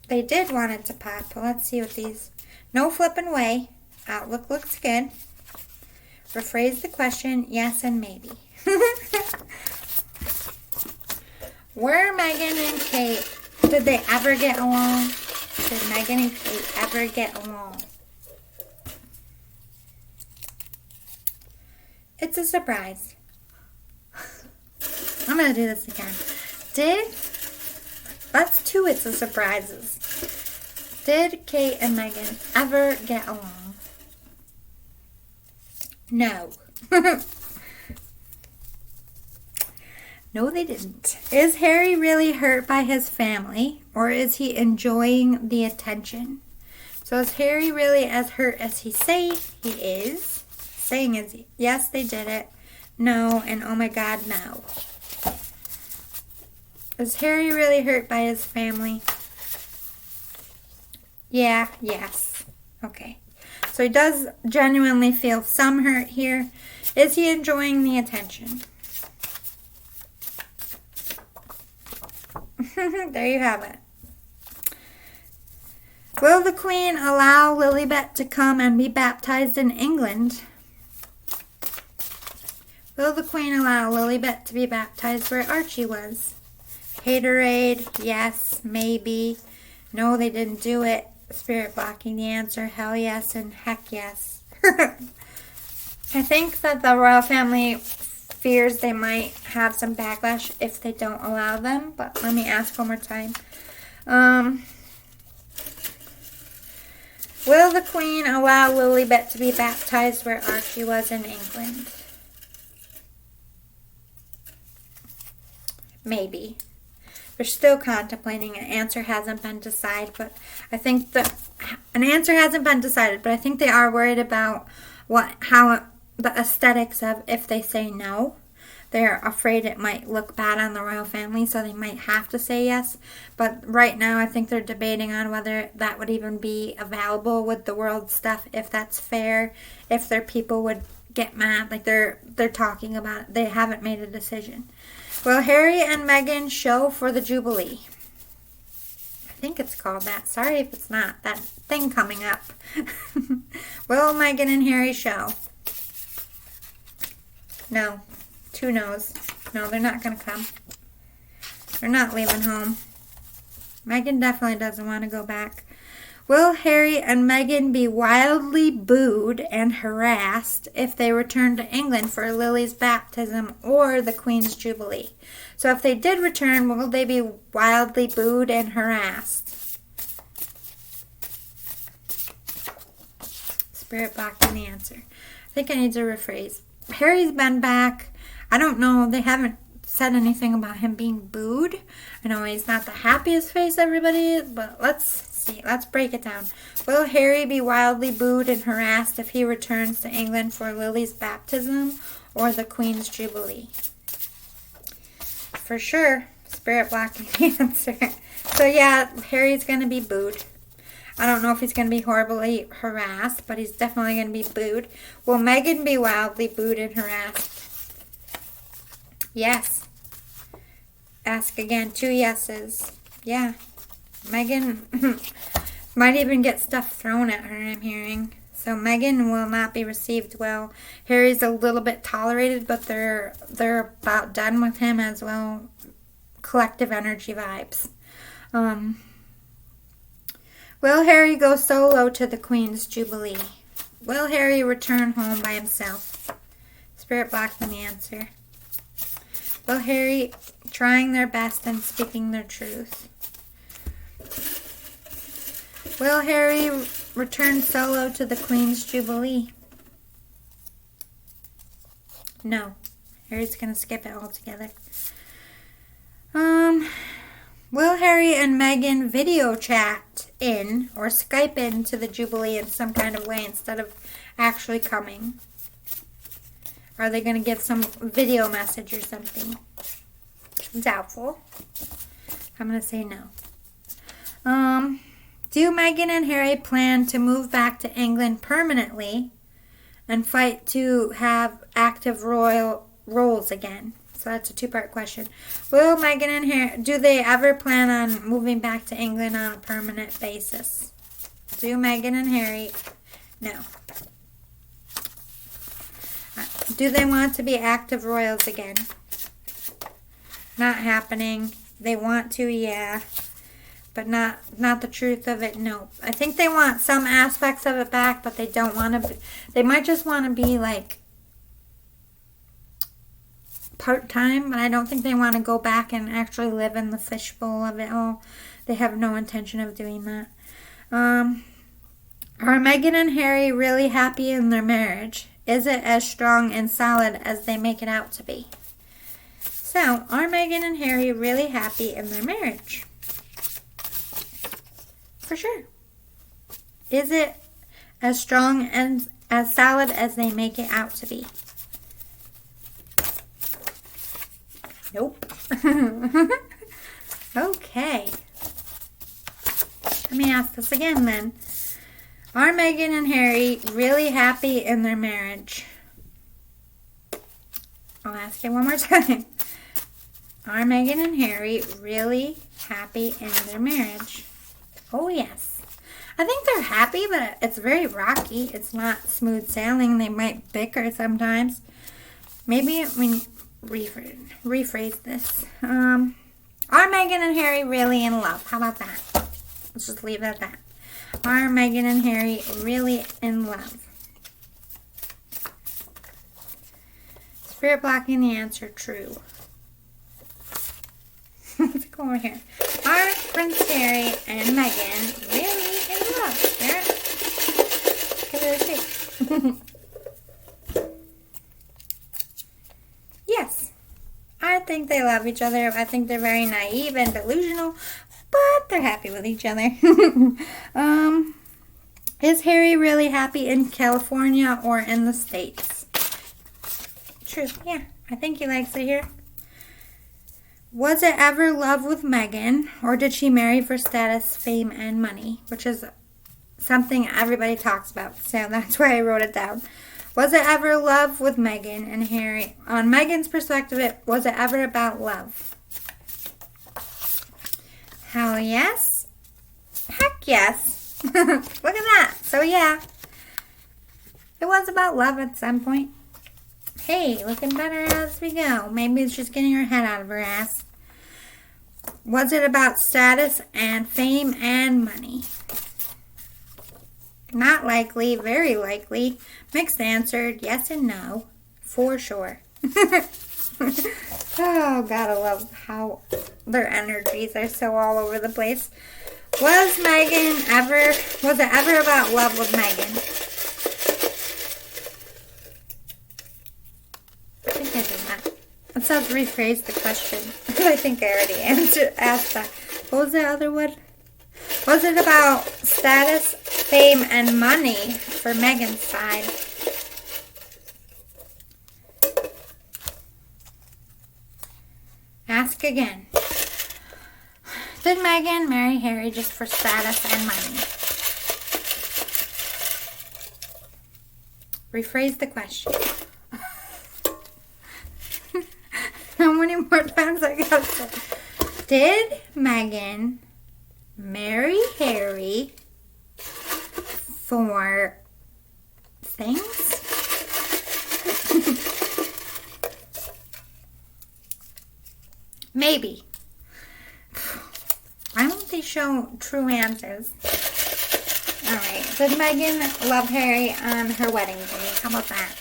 They did want it to pop, but let's see what these... No flipping way. Outlook looks good. Rephrase the question, yes and maybe. Were Meghan and Kate, did they ever get along? Did Meghan and Kate ever get along? It's a surprise. I'm going to do this again. That's 2 it's a surprises. Did Kate and Meghan ever get along? No. No, they didn't. Is Harry really hurt by his family, or is he enjoying the attention? So is Harry really as hurt as he say he is? Saying is yes, they did it. No, and oh my God, no. Is Harry really hurt by his family? Yeah, yes. Okay. So he does genuinely feel some hurt here. Is he enjoying the attention? There you have it. Will the Queen allow Lilibet to come and be baptized in England? Will the Queen allow Lilibet to be baptized where Archie was? Haterade, yes, maybe. No, they didn't do it. Spirit blocking the answer, hell yes and heck yes. I think that the royal family fears they might have some backlash if they don't allow them, but let me ask one more time. Will the Queen allow Lilibet to be baptized where Archie was in England? Maybe. They're still contemplating. An answer hasn't been decided, but I think that an answer hasn't been decided, but I think they are worried about how the aesthetics of if they say no. They're afraid it might look bad on the royal family, so they might have to say yes. But right now, I think they're debating on whether that would even be available with the world stuff, if that's fair, if their people would get mad. Like they're talking about it. They haven't made a decision. Will Harry and Meghan show for the Jubilee? I think it's called that. Sorry if it's not. That thing coming up. Will Meghan and Harry show? No. 2 no's. No, they're not going to come. They're not leaving home. Meghan definitely doesn't want to go back. Will Harry and Meghan be wildly booed and harassed if they return to England for Lily's baptism or the Queen's Jubilee? So if they did return, will they be wildly booed and harassed? Spirit blocking the answer. I think I need to rephrase. Harry's been back. I don't know. They haven't said anything about him being booed. I know he's not the happiest face everybody is, but let's see. Let's break it down. Will Harry be wildly booed and harassed if he returns to England for Lily's baptism or the Queen's Jubilee? For sure. Spirit blocking the answer. So yeah, Harry's going to be booed. I don't know if he's going to be horribly harassed, but he's definitely going to be booed. Will Meghan be wildly booed and harassed? Yes. Ask again. 2 yeses. Yeah. Meghan might even get stuff thrown at her, I'm hearing. So Meghan will not be received well. Harry's a little bit tolerated, but they're about done with him as well. Collective energy vibes. Will Harry go solo to the Queen's Jubilee? Will Harry return home by himself? Spirit blocking the answer. Will Harry trying their best and speaking their truth? Will Harry return solo to the Queen's Jubilee? No. Harry's going to skip it altogether. Will Harry and Meghan video chat in or Skype in to the Jubilee in some kind of way instead of actually coming? Are they going to give some video message or something? Doubtful. I'm going to say no. Do Meghan and Harry plan to move back to England permanently and fight to have active royal roles again? So that's a 2-part question. Will Meghan and Harry, do they ever plan on moving back to England on a permanent basis? Do Meghan and Harry? No. Do they want to be active royals again? Not happening. They want to, yeah. But not the truth of it, no. I think they want some aspects of it back, but they don't want to. They might just want to be like part-time, but I don't think they want to go back and actually live in the fishbowl of it all. They have no intention of doing that. Are Meghan and Harry really happy in their marriage? Is it as strong and solid as they make it out to be? So, are Meghan and Harry really happy in their marriage? For sure. Is it as strong and as solid as they make it out to be? Nope. Okay. Let me ask this again then. Are Meghan and Harry really happy in their marriage? I'll ask it one more time. Are Meghan and Harry really happy in their marriage? Oh, yes. I think they're happy, but it's very rocky. It's not smooth sailing. They might bicker sometimes. Maybe we rephrase this. Are Meghan and Harry really in love? How about that? Let's just leave it at that. Are Meghan and Harry really in love? Spirit blocking the answer, true. Let's go over here. Are Prince Harry and Meghan really in love? Spirit? Give it a shake. Yes. I think they love each other. I think they're very naive and delusional, but they're happy with each other. Is Harry really happy in California or in the States? True. Yeah, I think he likes it here. Was it ever love with Meghan, or did she marry for status, fame, and money? Which is something everybody talks about, so that's why I wrote it down. Was it ever love with Meghan and Harry? On Meghan's perspective, was it ever about love? Hell yes. Heck yes. Look at that. So yeah, it was about love at some point. Hey, looking better as we go. Maybe it's just getting her head out of her ass. Was it about status and fame and money? Not likely, very likely. Mixed answered, yes and no. For sure. Oh, God, I love how their energies are so all over the place. Was it ever about love with Meghan? It says rephrase the question. I think I already asked that. What was the other one? Was it about status, fame, and money for Meghan's side? Ask again. Did Meghan marry Harry just for status and money? Rephrase the question. How many more times I gotta say? Did Meghan marry Harry for things? Maybe. Why don't they show true answers? Alright, did Meghan love Harry on her wedding day? How about that?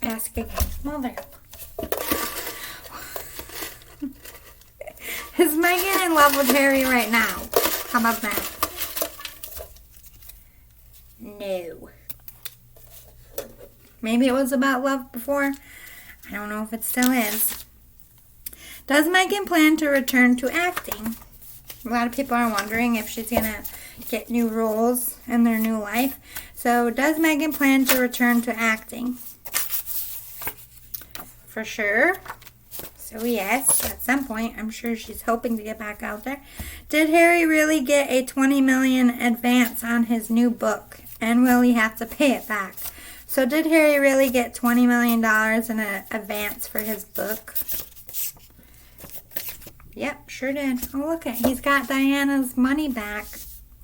Ask again. Mother. Is Meghan in love with Harry right now? How about that? No. Maybe it was about love before. I don't know if it still is. Does Meghan plan to return to acting? A lot of people are wondering if she's going to get new roles in their new life. So, does Meghan plan to return to acting? For sure. So, yes, at some point, I'm sure she's hoping to get back out there. Did Harry really get a $20 million advance on his new book? And will he have to pay it back? So, did Harry really get $20 million in an advance for his book? Yep, sure did. Oh, look at, he's got Diana's money back.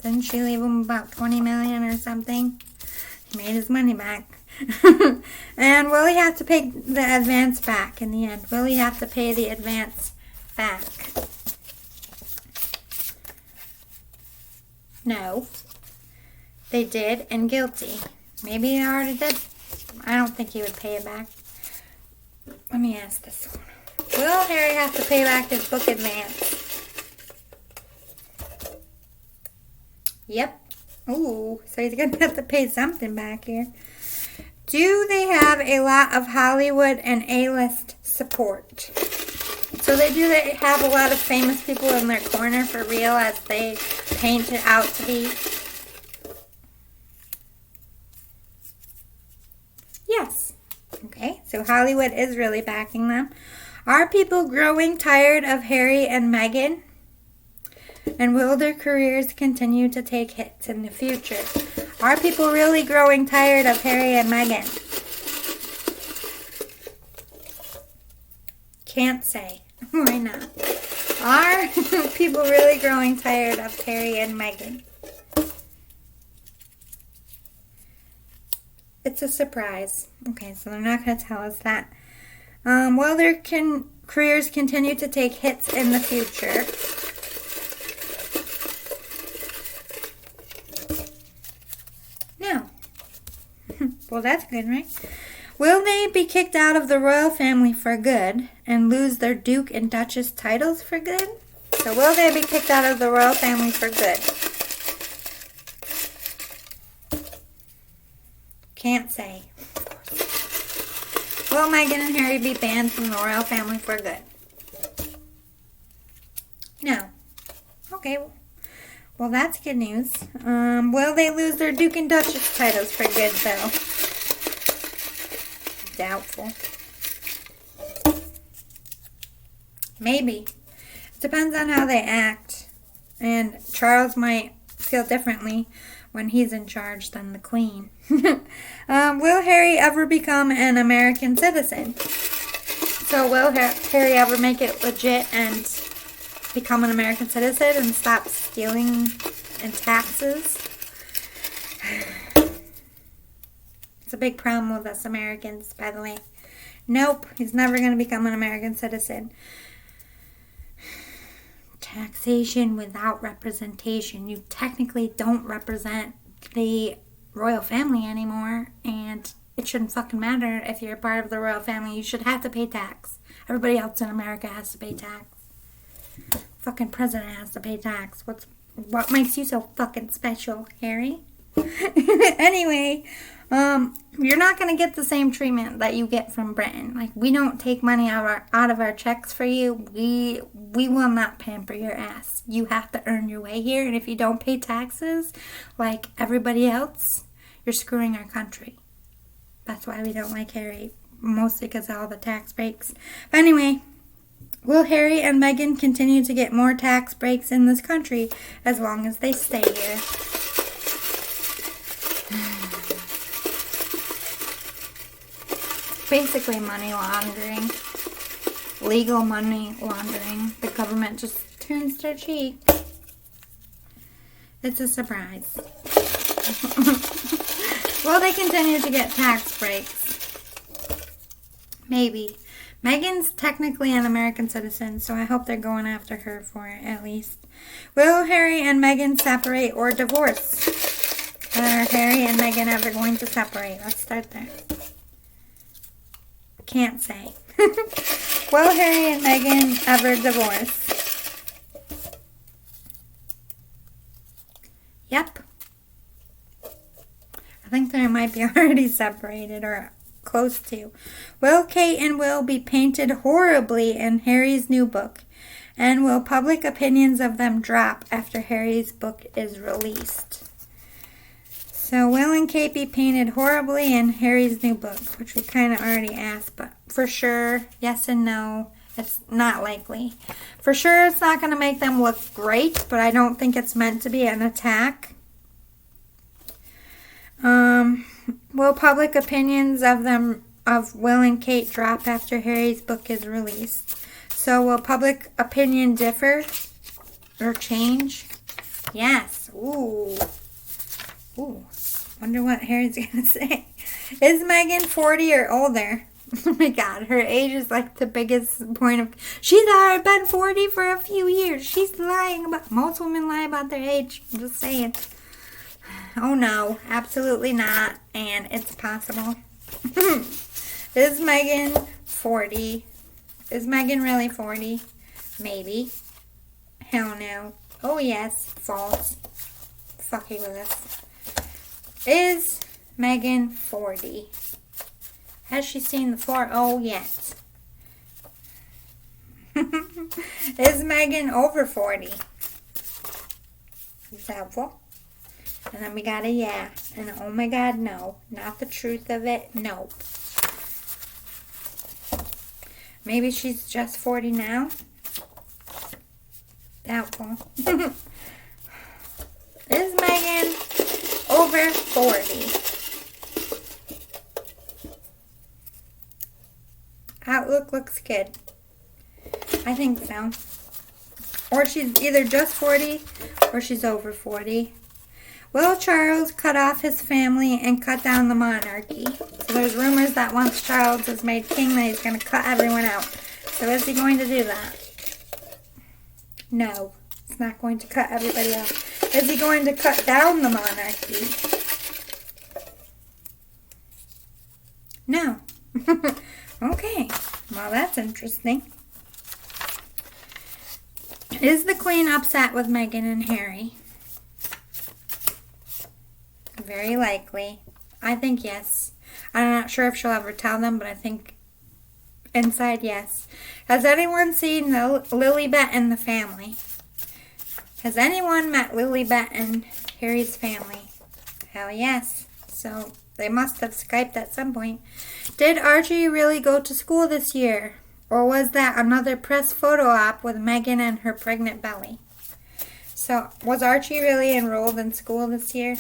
Didn't she leave him about $20 million or something? He made his money back. And will he have to pay the advance back in the end? Will he have to pay the advance back? No. They did, and guilty. Maybe he already did. I don't think he would pay it back. Let me ask this one. Will Harry have to pay back his book advance? Yep. Ooh, so he's going to have to pay something back here. Do they have a lot of Hollywood and A-list support? So they have a lot of famous people in their corner for real as they paint it out to be? Yes. Okay, so Hollywood is really backing them. Are people growing tired of Harry and Meghan? And will their careers continue to take hits in the future? Are people really growing tired of Harry and Meghan? Can't say. Why not? Are people really growing tired of Harry and Meghan? It's a surprise. Okay, so they're not going to tell us that. Will their careers continue to take hits in the future? No. Well, that's good, right? Will they be kicked out of the royal family for good and lose their Duke and Duchess titles for good? So will they be kicked out of the royal family for good? Can't say. Will Meghan and Harry be banned from the royal family for good? No. Okay. Well, that's good news. Will they lose their Duke and Duchess titles for good, though? Doubtful. Maybe. It depends on how they act. And Charles might feel differently when he's in charge than the Queen. Will Harry ever become an American citizen? So will Harry ever make it legit and become an American citizen and stop stealing and taxes? It's a big problem with us Americans, by the way. Nope, he's never going to become an American citizen. Taxation without representation. You technically don't represent the royal family anymore, and it shouldn't fucking matter if you're a part of the royal family. You should have to pay tax. Everybody else in America has to pay tax. Fucking president has to pay tax. What makes you so fucking special, Harry? Anyway, you're not going to get the same treatment that you get from Britain. Like, we don't take money out of our checks for you. We will not pamper your ass. You have to earn your way here, and if you don't pay taxes like everybody else, you're screwing our country. That's why we don't like Harry, mostly because of all the tax breaks. But anyway, will Harry and Meghan continue to get more tax breaks in this country as long as they stay here? Basically money laundering. Legal money laundering. The government just turns their cheek. It's a surprise. Will they continue to get tax breaks? Maybe. Meghan's technically an American citizen, so I hope they're going after her for it, at least. Will Harry and Meghan separate or divorce? Are Harry and Meghan ever going to separate? Let's start there. Can't say. Will Harry and Meghan ever divorce? Yep. I think they might be already separated or close to. Will Kate and Will be painted horribly in Harry's new book? And will public opinions of them drop after Harry's book is released? So Will and Kate be painted horribly in Harry's new book, which we kind of already asked, but for sure, yes and no. It's not likely. For sure, it's not going to make them look great, but I don't think it's meant to be an attack. Will public opinions of Will and Kate drop after Harry's book is released? So will public opinion differ or change? Yes. Ooh. Wonder what Harry's gonna say. Is Meghan 40 or older? Oh my god, her age is like the biggest point of... She's already been 40 for a few years. She's lying about... Most women lie about their age. I'm just saying. Oh no, absolutely not. And it's possible. Is Meghan 40? Is Meghan really 40? Maybe. Hell no. Oh yes, false. Fucking with us. Is Meghan 40? Has she seen the 4-0 yet? Is Meghan over 40? Doubtful. And then we got a yeah. And an oh my god, no. Not the truth of it, no. Maybe she's just 40 now? Doubtful. Is Meghan over 40? Outlook looks good. I think so. Or she's either just 40 or she's over 40. Will Charles cut off his family and cut down the monarchy? So there's rumors that once Charles is made king that he's going to cut everyone out. So is he going to do that? No. He's not going to cut everybody out. Is he going to cut down the monarchy? No. Okay. Well, that's interesting. Is the Queen upset with Meghan and Harry? Very likely. I think yes. I'm not sure if she'll ever tell them, but I think inside yes. Has anyone seen Lilibet and the family? Has anyone met Lilibet and Harry's family? Hell yes. So they must have Skyped at some point. Did Archie really go to school this year? Or was that another press photo op with Meghan and her pregnant belly? So was Archie really enrolled in school this year?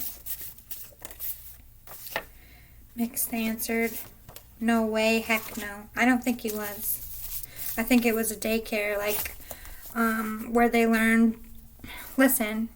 Mixed answered. No way, heck no. I don't think he was. I think it was a daycare, like, where they learned, listen,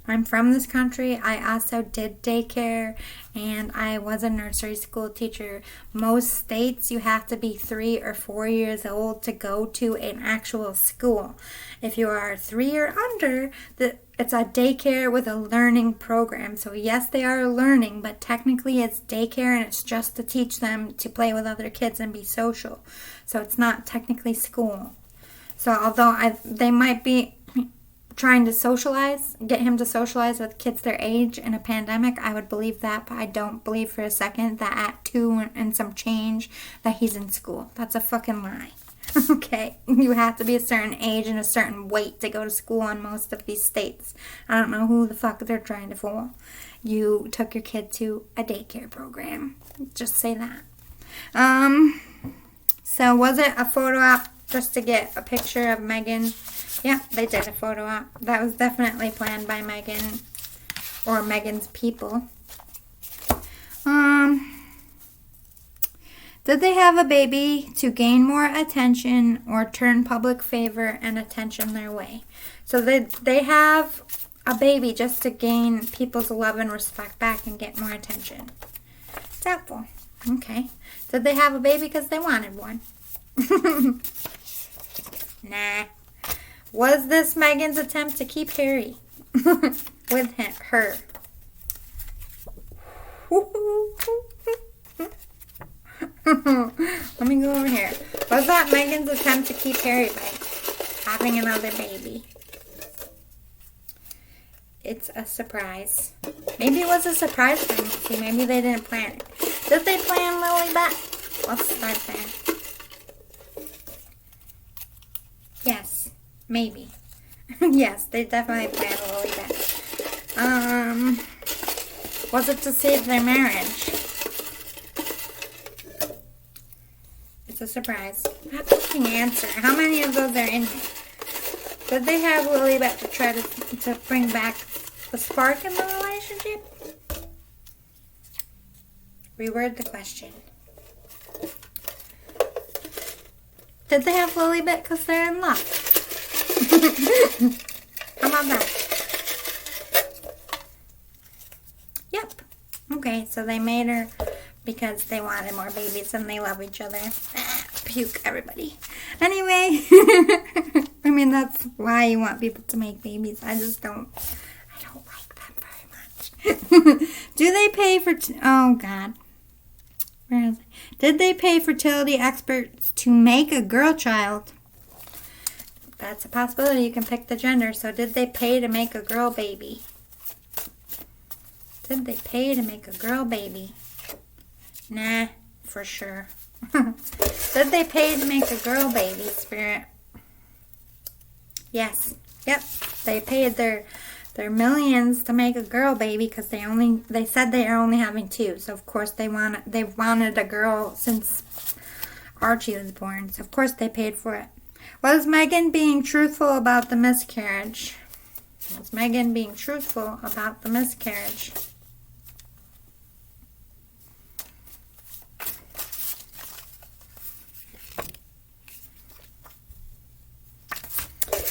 I'm from this country. I also did daycare, and I was a nursery school teacher. Most states, you have to be 3 or 4 years old to go to an actual school. If you are 3 or under, it's a daycare with a learning program. So yes, they are learning, but technically it's daycare, and it's just to teach them to play with other kids and be social. So it's not technically school. So although they might be trying to socialize, get him to socialize with kids their age in a pandemic, I would believe that, but I don't believe for a second that at 2 and some change that he's in school. That's a fucking lie. Okay, you have to be a certain age and a certain weight to go to school in most of these states. I don't know who the fuck they're trying to fool. You took your kid to a daycare program. Just say that. So was it a photo op just to get a picture of Megan? Yeah, they did a photo op. That was definitely planned by Megan or Megan's people. Did they have a baby to gain more attention or turn public favor and attention their way? So they have a baby just to gain people's love and respect back and get more attention. Doubtful. Okay. Did they have a baby because they wanted one? Nah. Was this Megan's attempt to keep Harry with her? Let me go over here. Was that Megan's attempt to keep Harry by having another baby? It's a surprise. Maybe it was a surprise for them. See, maybe they didn't plan it. Did they plan Lilybet? Let's start there. Yes, maybe. Yes, they definitely planned Lilybet. Was it to save their marriage? It's a surprise. That fucking answer. How many of those are in here? Did they have Lilybet to try to bring back the spark in the relationship? Reword the question. Did they have Lilybet because they're in love? How about that? Yep. Okay, so they made her because they wanted more babies and they love each other. Puke, everybody. Anyway, I mean, that's why you want people to make babies. I don't like them very much. Do they pay for, oh God. Where is it? Did they pay fertility experts to make a girl child? That's a possibility. You can pick the gender. So did they pay to make a girl baby? Did they pay to make a girl baby? Nah, for sure. Did they pay to make a girl baby, Spirit? Yes. Yep. They paid their millions to make a girl baby because they said they are only having 2. So of course they wanted a girl since Archie was born. So of course they paid for it. Was Megan being truthful about the miscarriage? Was Megan being truthful about the miscarriage?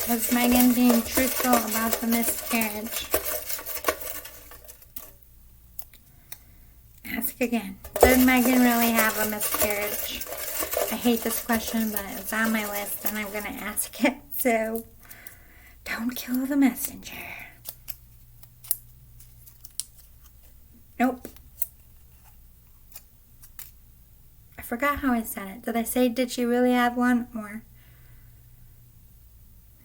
Was Megan being truthful about the miscarriage? Ask again. Did Megan really have a miscarriage? I hate this question, but it was on my list and I'm going to ask it. So, don't kill the messenger. Nope. I forgot how I said it. Did I say, did she really have one? Or...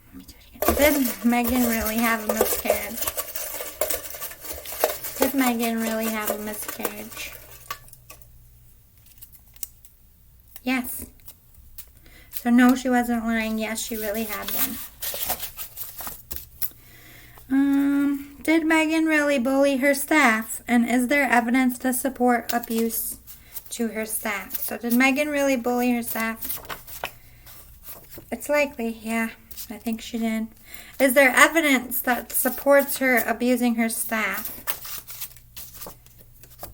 let me do it again. Did Megan really have a miscarriage? Did Megan really have a miscarriage? Yes. So no, she wasn't lying. Yes, she really had one. Did Megan really bully her staff? And is there evidence to support abuse to her staff? So did Megan really bully her staff? It's likely, yeah. I think she did. Is there evidence that supports her abusing her staff?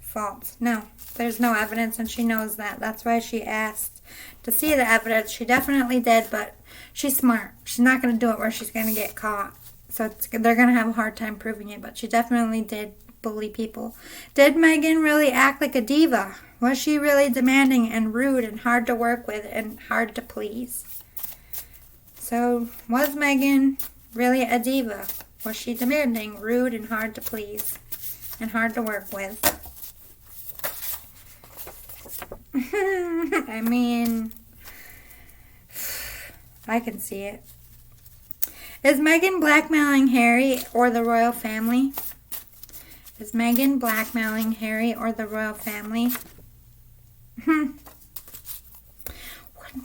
False. No, there's no evidence and she knows that. That's why she asked to see the evidence. She definitely did, but she's smart. She's not going to do it where she's going to get caught. So they're going to have a hard time proving it, but she definitely did bully people. Did Megan really act like a diva? Was she really demanding and rude and hard to work with and hard to please? So, was Megan really a diva? Was she demanding, rude, and hard to please, and hard to work with? I mean, I can see it. Is Meghan blackmailing Harry or the royal family? Is Meghan blackmailing Harry or the royal family? Wouldn't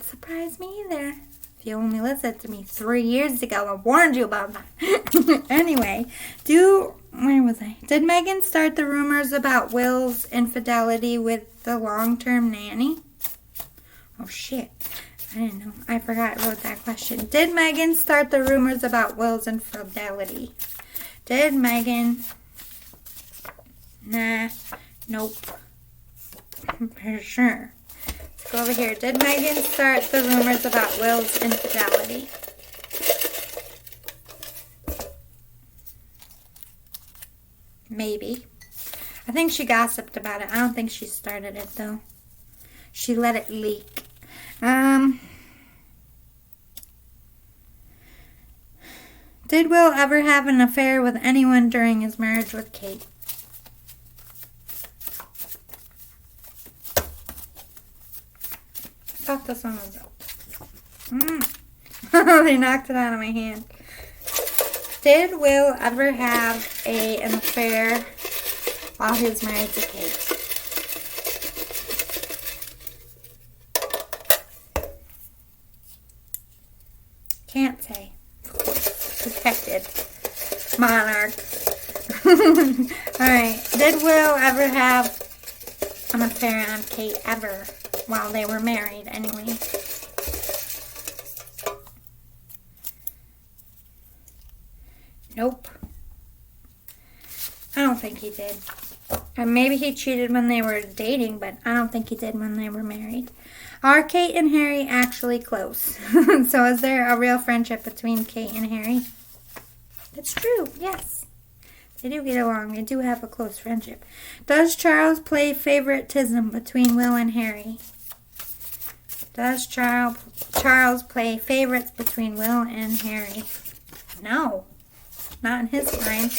surprise me either. If you only listened to me 3 years ago, I warned you about that. Anyway, where was I? Did Meghan start the rumors about Will's infidelity with the long-term nanny? Oh, shit. I didn't know. I forgot I wrote that question. Did Meghan start the rumors about Will's infidelity? Did Meghan? Nah. Nope. For sure. Let's go over here. Did Meghan start the rumors about Will's infidelity? Maybe. I think she gossiped about it. I don't think she started it, though. She let it leak. Did Will ever have an affair with anyone during his marriage with Kate? I thought this one was They knocked it out of my hand. Did Will ever have an affair while he was married to Kate? Can't say. Protected. Monarch. Alright. Did Will ever have an affair on Kate ever while they were married anyway? Nope. I don't think he did. Maybe he cheated when they were dating, but I don't think he did when they were married. Are Kate and Harry actually close? So is there a real friendship between Kate and Harry? It's true, yes. They do get along. They do have a close friendship. Does Charles play favoritism between Will and Harry? Does Charles play favorites between Will and Harry? No. Not in his mind.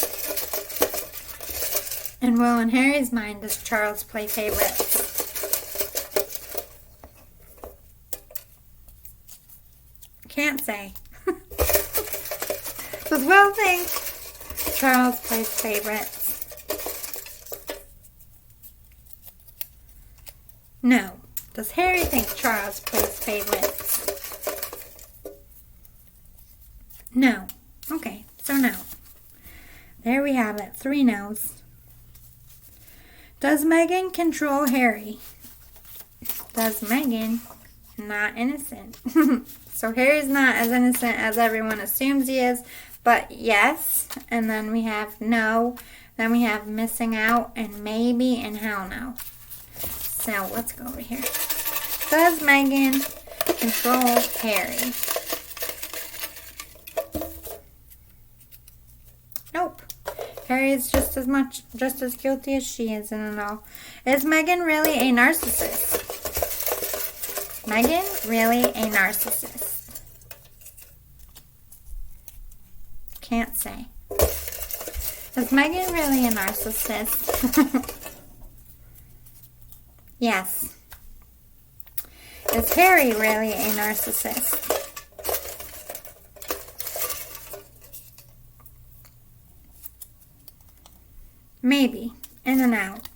In Will and Harry's mind, does Charles play favorites? Can't say. Does Will think Charles plays favorites? No. Does Harry think Charles plays favorites? No. Okay, so no. There we have it. 3 no's. Does Meghan control Harry? Does Meghan? Not innocent. So Harry's not as innocent as everyone assumes he is, but yes. And then we have no. Then we have missing out and maybe and hell no. So let's go over here. Does Meghan control Harry? Nope. Harry is just as guilty as she is in it all. Is Meghan really a narcissist? Meghan really a narcissist? Can't say. Is Meghan really a narcissist? Yes. Is Harry really a narcissist? Maybe. In and out.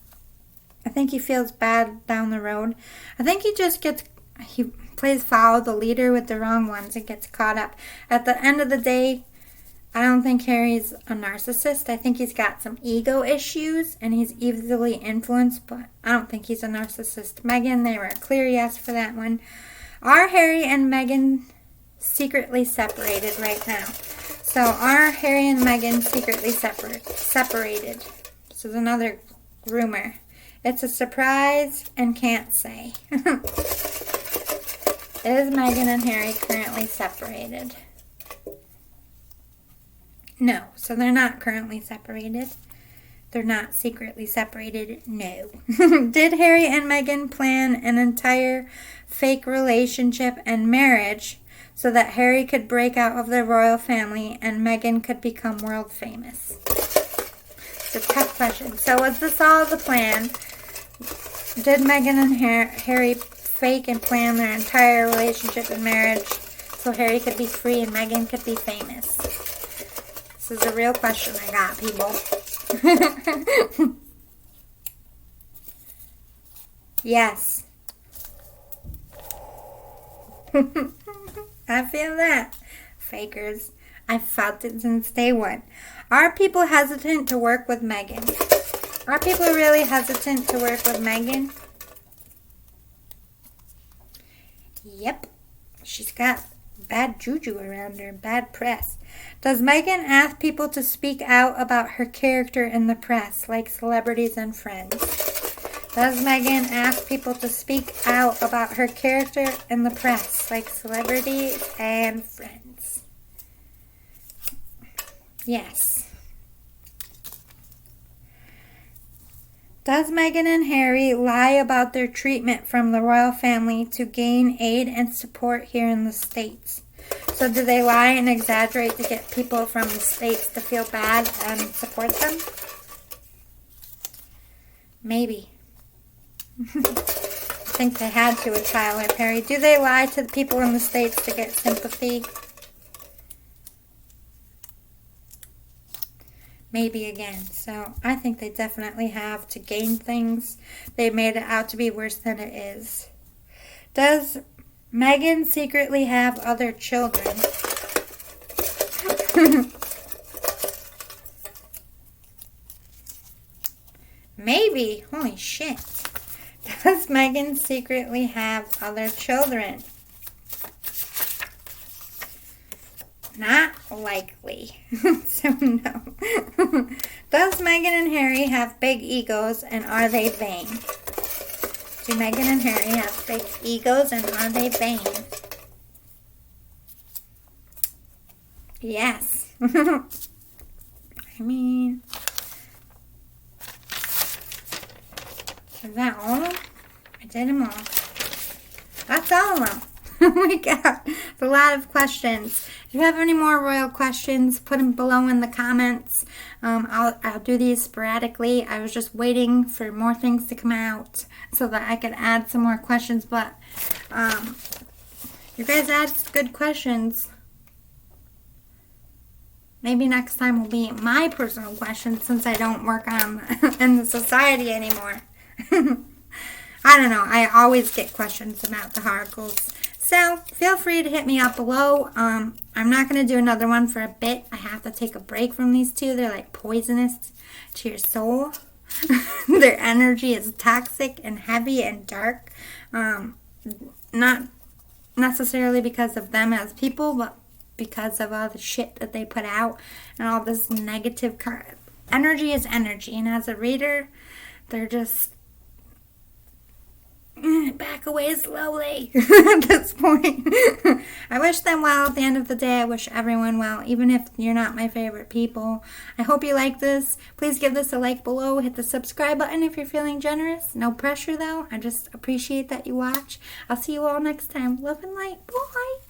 I think he feels bad down the road. I think he plays follow the leader with the wrong ones and gets caught up. At the end of the day, I don't think Harry's a narcissist. I think he's got some ego issues and he's easily influenced, but I don't think he's a narcissist. Meghan, they were a clear yes for that one. Are Harry and Meghan secretly separated right now? So are Harry and Meghan secretly separated? This is another rumor. It's a surprise and can't say. Is Meghan and Harry currently separated? No. So they're not currently separated. They're not secretly separated. No. Did Harry and Meghan plan an entire fake relationship and marriage so that Harry could break out of the royal family and Meghan could become world famous? It's a tough question. So was this all the plan? Did Meghan and Harry fake and plan their entire relationship and marriage so Harry could be free and Meghan could be famous? This is a real question I got, people. Yes. I feel that. Fakers. I've felt it since day one. Are people hesitant to work with Megan? Are people really hesitant to work with Megan? Yep. She's got bad juju around her, bad press. Does Megan ask people to speak out about her character in the press, like celebrities and friends? Does Megan ask people to speak out about her character in the press, like celebrities and friends? Yes. Does Meghan and Harry lie about their treatment from the royal family to gain aid and support here in the States? So do they lie and exaggerate to get people from the States to feel bad and support them? Maybe. I think they had to with Tyler Perry. Do they lie to the people in the States to get sympathy? Maybe again. So I think they definitely have to gain things. They made it out to be worse than it is. Does Meghan secretly have other children? Maybe. Holy shit. Does Meghan secretly have other children? Not likely. So no. Does Meghan and Harry have big egos and are they vain? Do Meghan and Harry have big egos and are they vain? Yes. I mean, is that all of them? I did them all. That's all of them. Oh my god, it's a lot of questions. If you have any more royal questions, put them below in the comments. I'll do these sporadically. I was just waiting for more things to come out so that I could add some more questions. But you guys asked good questions. Maybe next time will be my personal questions since I don't work on in the society anymore. I don't know. I always get questions about the Harkles. So, feel free to hit me up below. I'm not going to do another one for a bit. I have to take a break from these two. They're like poisonous to your soul. Their energy is toxic and heavy and dark. Not necessarily because of them as people, but because of all the shit that they put out and all this negative energy is energy. And as a reader, they're just back away slowly at this point. I wish them well. At the end of the day, I wish everyone well, even if you're not my favorite people. I hope you like this. Please give this a like below. Hit the subscribe button if you're feeling generous. No pressure, though. I just appreciate that you watch. I'll see you all next time. Love and light. Bye.